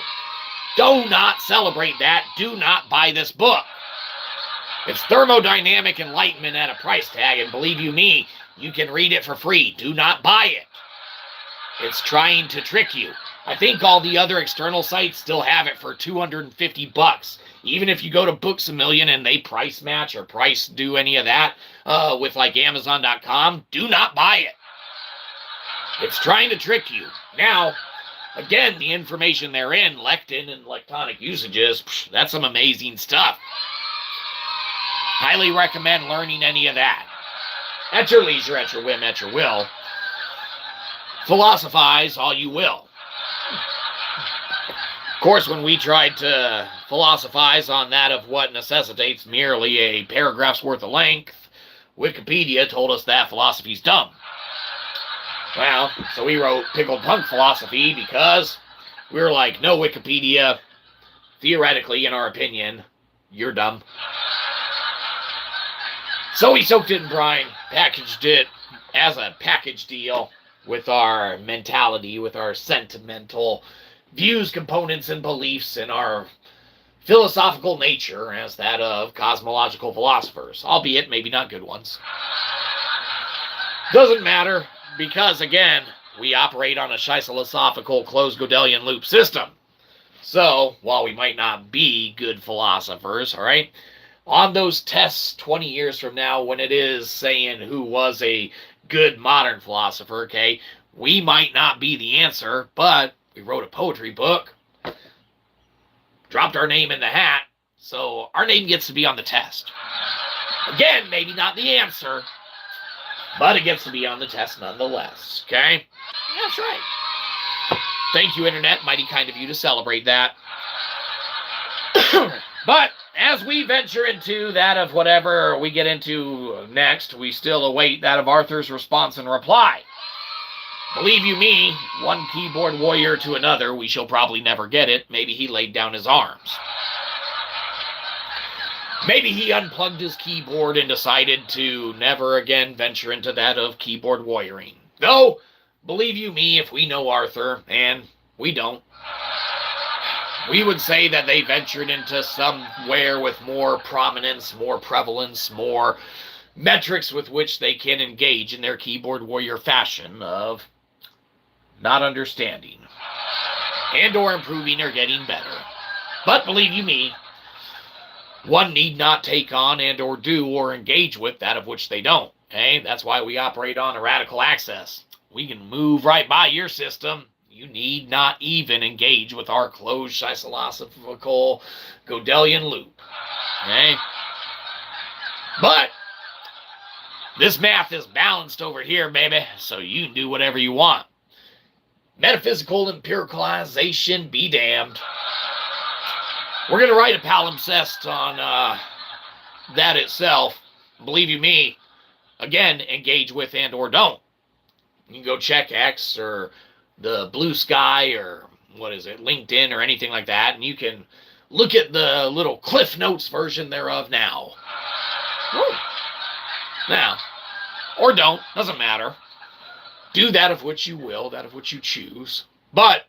do not celebrate that. Do not buy this book. It's thermodynamic enlightenment at a price tag, and believe you me, you can read it for free. Do not buy it. It's trying to trick you. I think all the other external sites still have it for $250. Even if you go to Books A Million and they price match or price do any of that with like Amazon.com, do not buy it. It's trying to trick you. Now, again, the information therein, lectin and lectonic usages, that's some amazing stuff. Highly recommend learning any of that. At your leisure, at your whim, at your will. Philosophize all you will. Of course, when we tried to philosophize on that of what necessitates merely a paragraph's worth of length, Wikipedia told us that philosophy's dumb. Well, so we wrote Pickled Punk Philosophy because we were like, no, Wikipedia, theoretically, in our opinion, you're dumb. So we soaked it in brine, packaged it as a package deal with our mentality, with our sentimental views, components, and beliefs, and our philosophical nature as that of cosmological philosophers, albeit maybe not good ones. Doesn't matter, because again, we operate on a Shyzalosophical closed Gödelian loop system. So, while we might not be good philosophers, all right, on those tests 20 years from now, when it is saying who was a good modern philosopher, okay, we might not be the answer, but we wrote a poetry book, dropped our name in the hat, so our name gets to be on the test. Again, maybe not the answer, but it gets to be on the test nonetheless, okay? That's right. Thank you, Internet. Mighty kind of you to celebrate that. But as we venture into that of whatever we get into next, we still await that of Arthur's response and reply. Believe you me, one keyboard warrior to another, we shall probably never get it. Maybe he laid down his arms. Maybe he unplugged his keyboard and decided to never again venture into that of keyboard warrioring. Though, believe you me, if we know Arthur, and we don't, we would say that they ventured into somewhere with more prominence, more prevalence, more metrics with which they can engage in their keyboard warrior fashion of not understanding and or improving or getting better. But believe you me, one need not take on and or do or engage with that of which they don't. Okay? That's why we operate on a radical access. We can move right by your system. You need not even engage with our closed Shyzalosophical Gödelian loop. Okay? But this math is balanced over here, baby, so you can do whatever you want. Metaphysical empiricalization be damned. We're going to write a palimpsest on that itself. Believe you me, again, engage with and or don't. You can go check X or the Bluesky or what is it, LinkedIn or anything like that, and you can look at the little Cliff Notes version thereof now. Woo. Now, or don't, doesn't matter. Do that of which you will, that of which you choose. But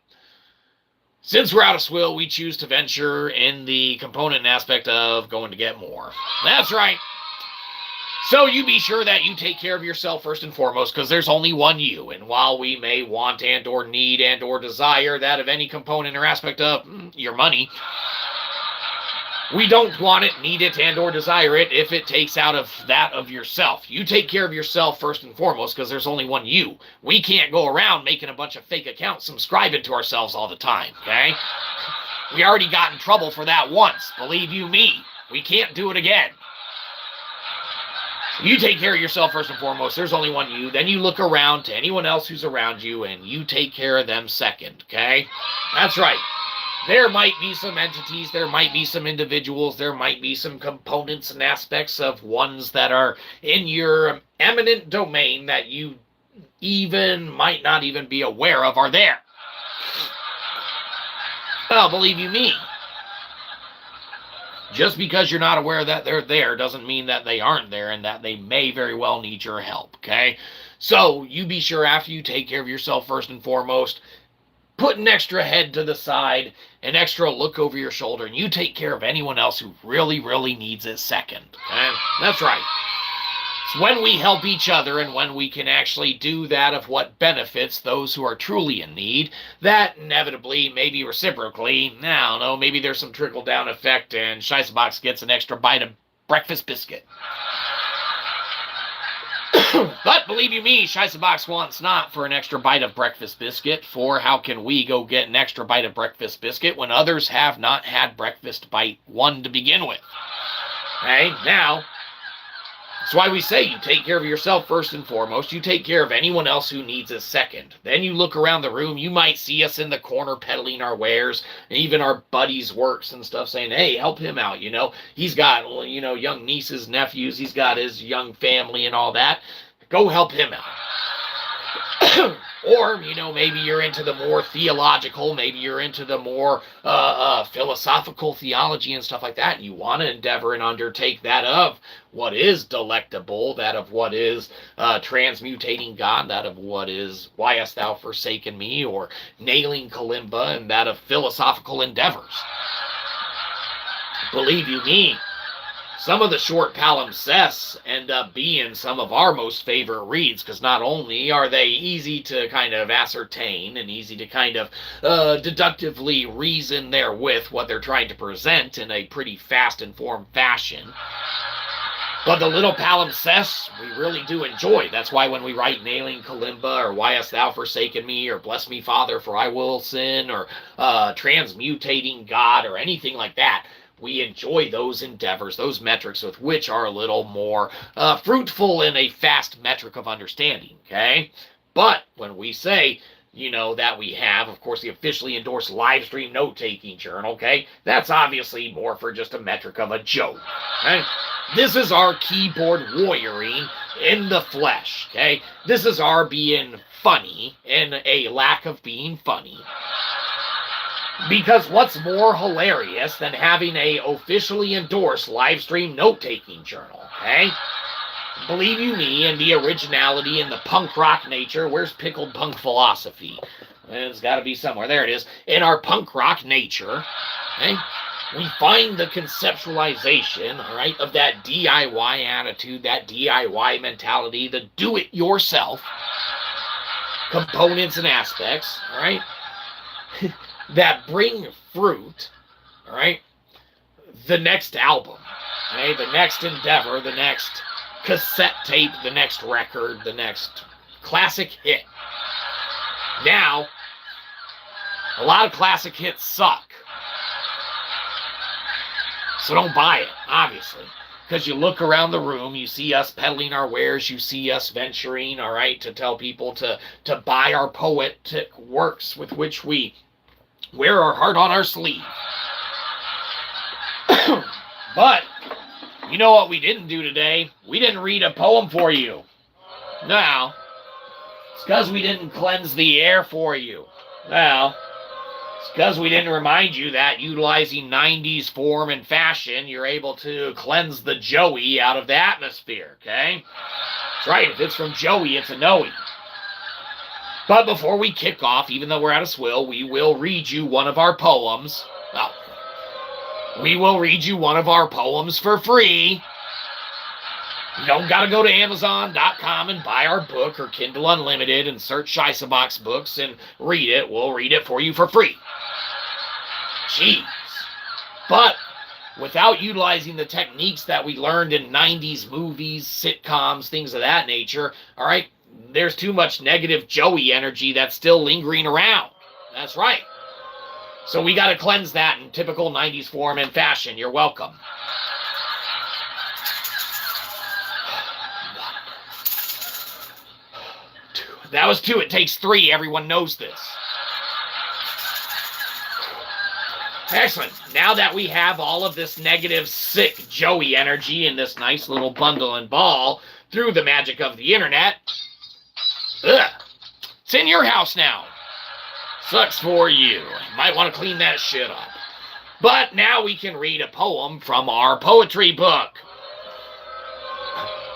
since we're out of swill, we choose to venture in the component aspect of going to get more. That's right. So you be sure that you take care of yourself first and foremost, because there's only one you. And while we may want and or need and or desire that of any component or aspect of your money, we don't want it, need it, and or desire it if it takes out of that of yourself. You take care of yourself first and foremost, because there's only one you. We can't go around making a bunch of fake accounts subscribing to ourselves all the time, okay? We already got in trouble for that once. Believe you me, we can't do it again. So you take care of yourself first and foremost. There's only one you. Then you look around to anyone else who's around you, and you take care of them second, okay? That's right. There might be some entities, there might be some individuals, there might be some components and aspects of ones that are in your eminent domain that you might not even be aware of are there. Well, believe you me, just because you're not aware that they're there doesn't mean that they aren't there and that they may very well need your help, okay? So you be sure after you take care of yourself first and foremost, put an extra head to the side, an extra look over your shoulder, and you take care of anyone else who really, really needs it second. Okay? That's right. It's when we help each other and when we can actually do that of what benefits those who are truly in need, that inevitably, maybe reciprocally, I don't know, maybe there's some trickle-down effect and Shyzabox gets an extra bite of breakfast biscuit. But believe you me, Shyzabox wants not for an extra bite of breakfast biscuit, for how can we go get an extra bite of breakfast biscuit when others have not had breakfast bite one to begin with? Okay, now, that's why we say you take care of yourself first and foremost. You take care of anyone else who needs it second. Then you look around the room, you might see us in the corner peddling our wares, and even our buddies' works and stuff saying, hey, help him out, you know. He's got, you know, young nieces, nephews, he's got his young family and all that. Go help him out. Or, you know, maybe you're into the more theological, maybe you're into the more philosophical theology and stuff like that, and you want to endeavor and undertake that of what is delectable, that of what is transmutating God, that of what is why hast thou forsaken me, or nailing kalimba, and that of philosophical endeavors. Believe you me, some of the short palimpsests end up being some of our most favorite reads, because not only are they easy to kind of ascertain and easy to kind of deductively reason therewith what they're trying to present in a pretty fast and formed fashion, but the little palimpsests we really do enjoy. That's why when we write nailing kalimba, or why hast thou forsaken me, or bless me Father for I will sin, or transmutating God, or anything like that, we enjoy those endeavors, those metrics with which are a little more fruitful in a fast metric of understanding, okay? But when we say, you know, that we have, of course, the officially endorsed live stream note-taking journal, okay? That's obviously more for just a metric of a joke, okay? This is our keyboard warrioring in the flesh, okay? This is our being funny in a lack of being funny. Because what's more hilarious than having a officially endorsed live stream note-taking journal, okay? Believe you me, in the originality and the punk rock nature, where's pickled punk philosophy? It's got to be somewhere. There it is. In our punk rock nature, okay, we find the conceptualization, all right, of that DIY attitude, that DIY mentality, the do-it-yourself components and aspects, all right, that bring fruit, all right, the next album, okay, the next endeavor, the next cassette tape, the next record, the next classic hit. Now, a lot of classic hits suck. So don't buy it, obviously. because you look around the room, you see us peddling our wares, you see us venturing, all right, to tell people to buy our poetic works with which we wear our heart on our sleeve. But you know what we didn't do today? We didn't read a poem for you. No. It's because we didn't cleanse the air for you. No. It's because we didn't remind you that utilizing 90s form and fashion, you're able to cleanse the Joey out of the atmosphere, okay? That's right. If it's from Joey, it's a Noe. But before we kick off, even though we're out of swill, we will read you one of our poems. Well, we will read you one of our poems for free. You don't got to go to Amazon.com and buy our book or Kindle Unlimited and search Shyzabox books and read it. We'll read it for you for free. Jeez. But without utilizing the techniques that we learned in 90s movies, sitcoms, things of that nature, all right, there's too much negative Joey energy that's still lingering around. That's right. So we got to cleanse that in typical 90s form and fashion. You're welcome. That was 2. It takes 3. Everyone knows this. Excellent. Now that we have all of this negative, sick Joey energy in this nice little bundle and ball through the magic of the internet, it's in your house now. Sucks for you. You might want to clean that shit up. But now we can read a poem from our poetry book.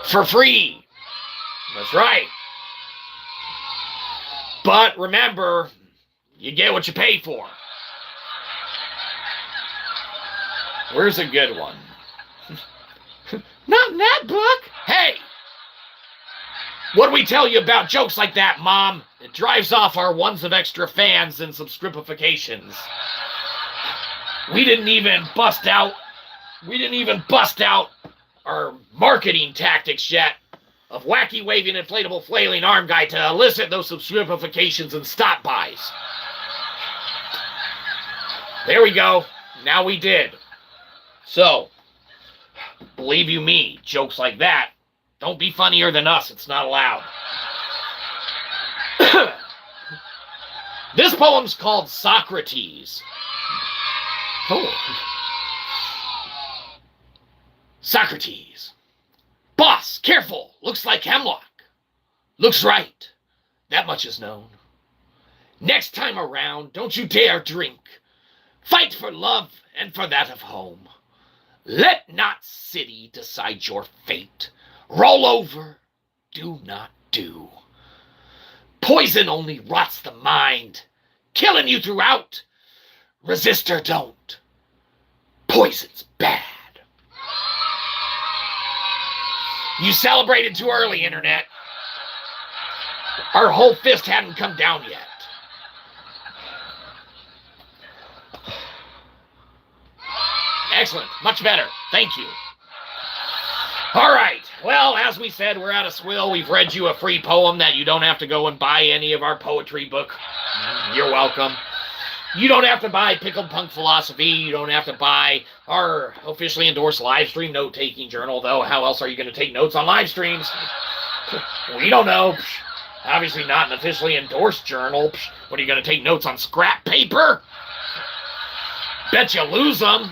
For free. That's right. But remember, you get what you pay for. Where's a good one? Not in that book. Hey! What do we tell you about jokes like that, Mom? It drives off our ones of extra fans and subscripifications. We didn't even bust out our marketing tactics yet of wacky waving inflatable flailing arm guy to elicit those subscripifications and stop buys. There we go. Now we did. So, believe you me, jokes like that, don't be funnier than us. It's not allowed. This poem's called Socrates. Oh. Socrates. Boss, careful. Looks like hemlock. Looks right. That much is known. Next time around, don't you dare drink. Fight for love and for that of home. Let not city decide your fate. Roll over. Do not do. Poison only rots the mind, killing you throughout. Resist or don't. Poison's bad. You celebrated too early, Internet. Our whole fist hadn't come down yet. Excellent. Much better. Thank you. All right. Well, as we said, we're out of swill. We've read you a free poem that you don't have to go and buy any of our poetry book. You're welcome. You don't have to buy Pickled Punk Philosophy. You don't have to buy our officially endorsed live stream note-taking journal, though. How else are you going to take notes on live streams? We don't know. Obviously not an officially endorsed journal. What, are you going to take notes on scrap paper? Bet you lose them.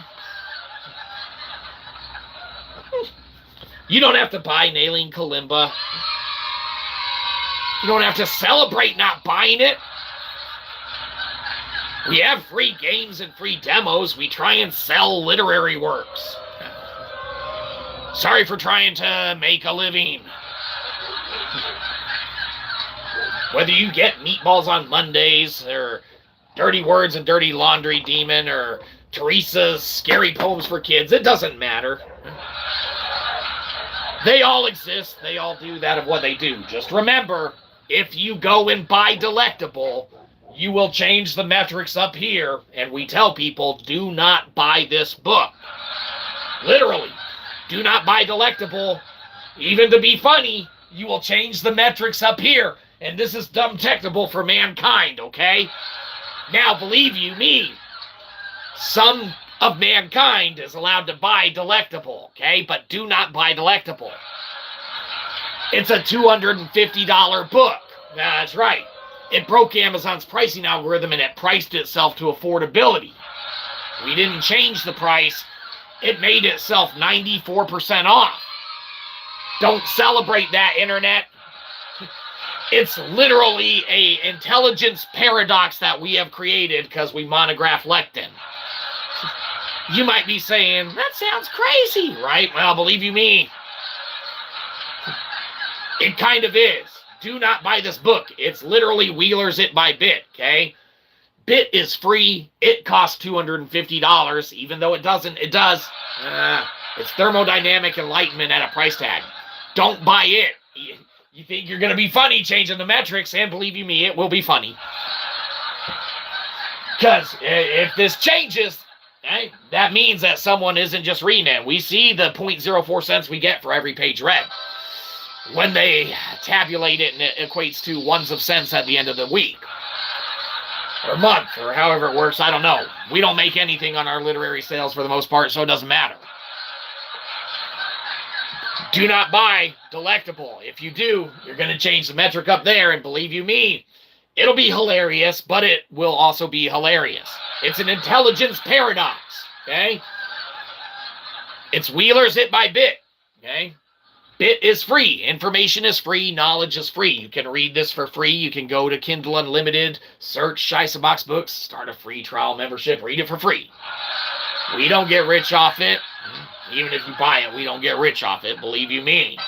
You don't have to buy Nailing Kalimba. You don't have to celebrate not buying it. We have free games and free demos. We try and sell literary works. Sorry for trying to make a living. Whether you get Meatballs on Mondays, or Dirty Words and Dirty Laundry Demon, or Teresa's Scary Poems for Kids, it doesn't matter. They all exist. They all do that of what they do. Just remember, if you go and buy Delectable, you will change the metrics up here, and we tell people, do not buy this book. Literally, do not buy Delectable. Even to be funny, you will change the metrics up here, and this is dumb technical for mankind, okay? Now, believe you me, some of mankind is allowed to buy Delectable, okay? But do not buy Delectable. It's a $250 book. That's right. It broke Amazon's pricing algorithm and it priced itself to affordability. We didn't change the price. It made itself 94% off. Don't celebrate that, Internet. It's literally an intelligence paradox that we have created because we monograph lectin. You might be saying, that sounds crazy, right? Well, believe you me, it kind of is. Do not buy this book. It's literally Wheeler's It by Bit, okay? Bit is free. It costs $250, even though it does. It's thermodynamic enlightenment at a price tag. Don't buy it. You think you're going to be funny changing the metrics, and believe you me, it will be funny. Because if this changes, okay, that means that someone isn't just reading it. We see the 0.04 cents we get for every page read. When they tabulate it, and it equates to ones of cents at the end of the week. Or month, or however it works, I don't know. We don't make anything on our literary sales for the most part, so it doesn't matter. Do not buy Delectable. If you do, you're going to change the metric up there, and believe you me, it'll be hilarious, but it will also be hilarious. It's an intelligence paradox, okay? It's Wheeler's It by Bit, okay? Bit is free. Information is free. Knowledge is free. You can read this for free. You can go to Kindle Unlimited, search Shyzabox books, start a free trial membership, read it for free. We don't get rich off it. Even if you buy it, we don't get rich off it. Believe you me.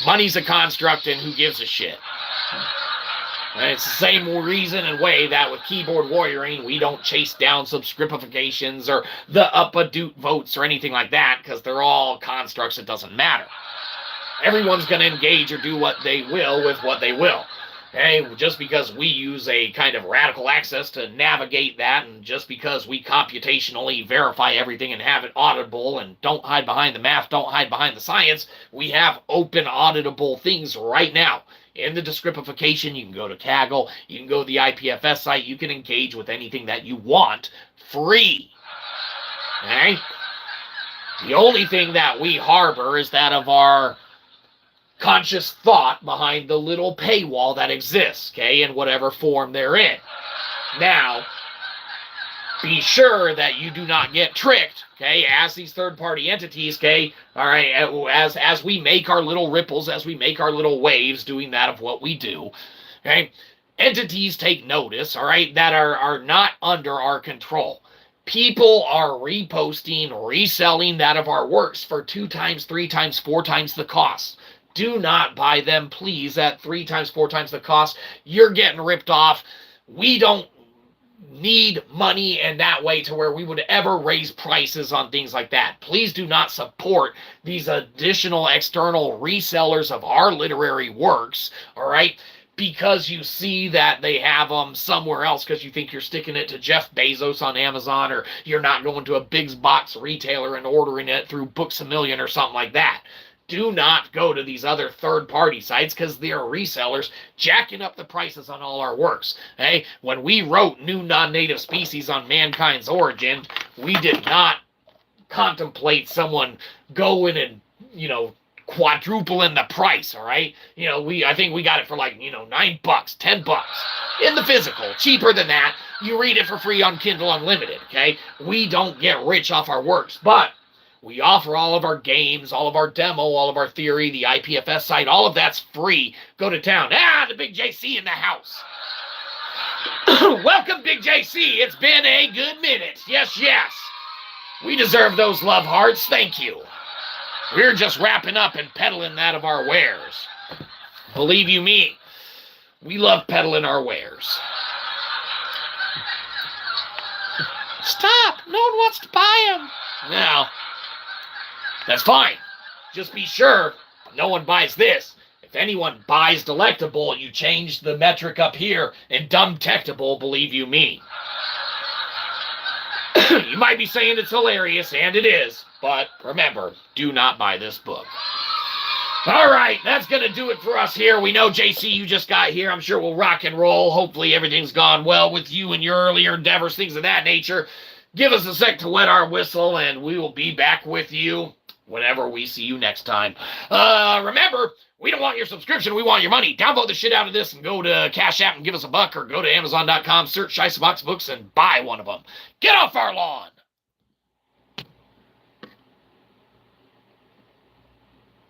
Money's a construct, and who gives a shit? And it's the same reason and way that with keyboard warrioring, we don't chase down subscripifications or the up-a-doot votes or anything like that, because they're all constructs. It doesn't matter. Everyone's going to engage or do what they will with what they will. Okay? Just because we use a kind of radical access to navigate that, and just because we computationally verify everything and have it auditable and don't hide behind the math, don't hide behind the science, we have open auditable things right now. In the descripification, you can go to Kaggle, you can go to the IPFS site, you can engage with anything that you want free. Okay? The only thing that we harbor is that of our conscious thought behind the little paywall that exists, okay, in whatever form they're in. Now, be sure that you do not get tricked, okay, as these third-party entities, okay, all right, as we make our little ripples, as we make our little waves doing that of what we do, okay, entities take notice, all right, that are not under our control. People are reposting, reselling that of our works for 2 times, 3 times, 4 times the cost. Do not buy them, please, at 3 times, 4 times the cost. You're getting ripped off. We don't need money in that way to where we would ever raise prices on things like that. Please do not support these additional external resellers of our literary works, all right? Because you see that they have them somewhere else because you think you're sticking it to Jeff Bezos on Amazon, or you're not going to a big box retailer and ordering it through Books A Million or something like that. Do not go to these other third-party sites because they are resellers jacking up the prices on all our works. Hey, when we wrote New Non-Native Species on Mankind's Origin, we did not contemplate someone going and, quadrupling the price, all right? I think we got it for like, $9, $10 in the physical. Cheaper than that. You read it for free on Kindle Unlimited, okay? We don't get rich off our works, but we offer all of our games, all of our demo, all of our theory, the IPFS site, all of that's free. Go to town. The Big JC in the house. Welcome, Big JC. It's been a good minute. Yes, yes. We deserve those love hearts. Thank you. We're just wrapping up and peddling that of our wares. Believe you me, we love peddling our wares. Stop. No one wants to buy them. No. That's fine. Just be sure no one buys this. If anyone buys Delectable, you change the metric up here, and Dumbtectable, believe you me. You might be saying it's hilarious, and it is, but remember, do not buy this book. All right, that's going to do it for us here. We know, JC, you just got here. I'm sure we'll rock and roll. Hopefully everything's gone well with you and your earlier endeavors, things of that nature. Give us a sec to wet our whistle, and we will be back with you whenever we see you next time. Remember, we don't want your subscription. We want your money. Download the shit out of this and go to Cashapp and give us a buck, or go to Amazon.com, search Shyzabox books, and buy one of them. Get off our lawn.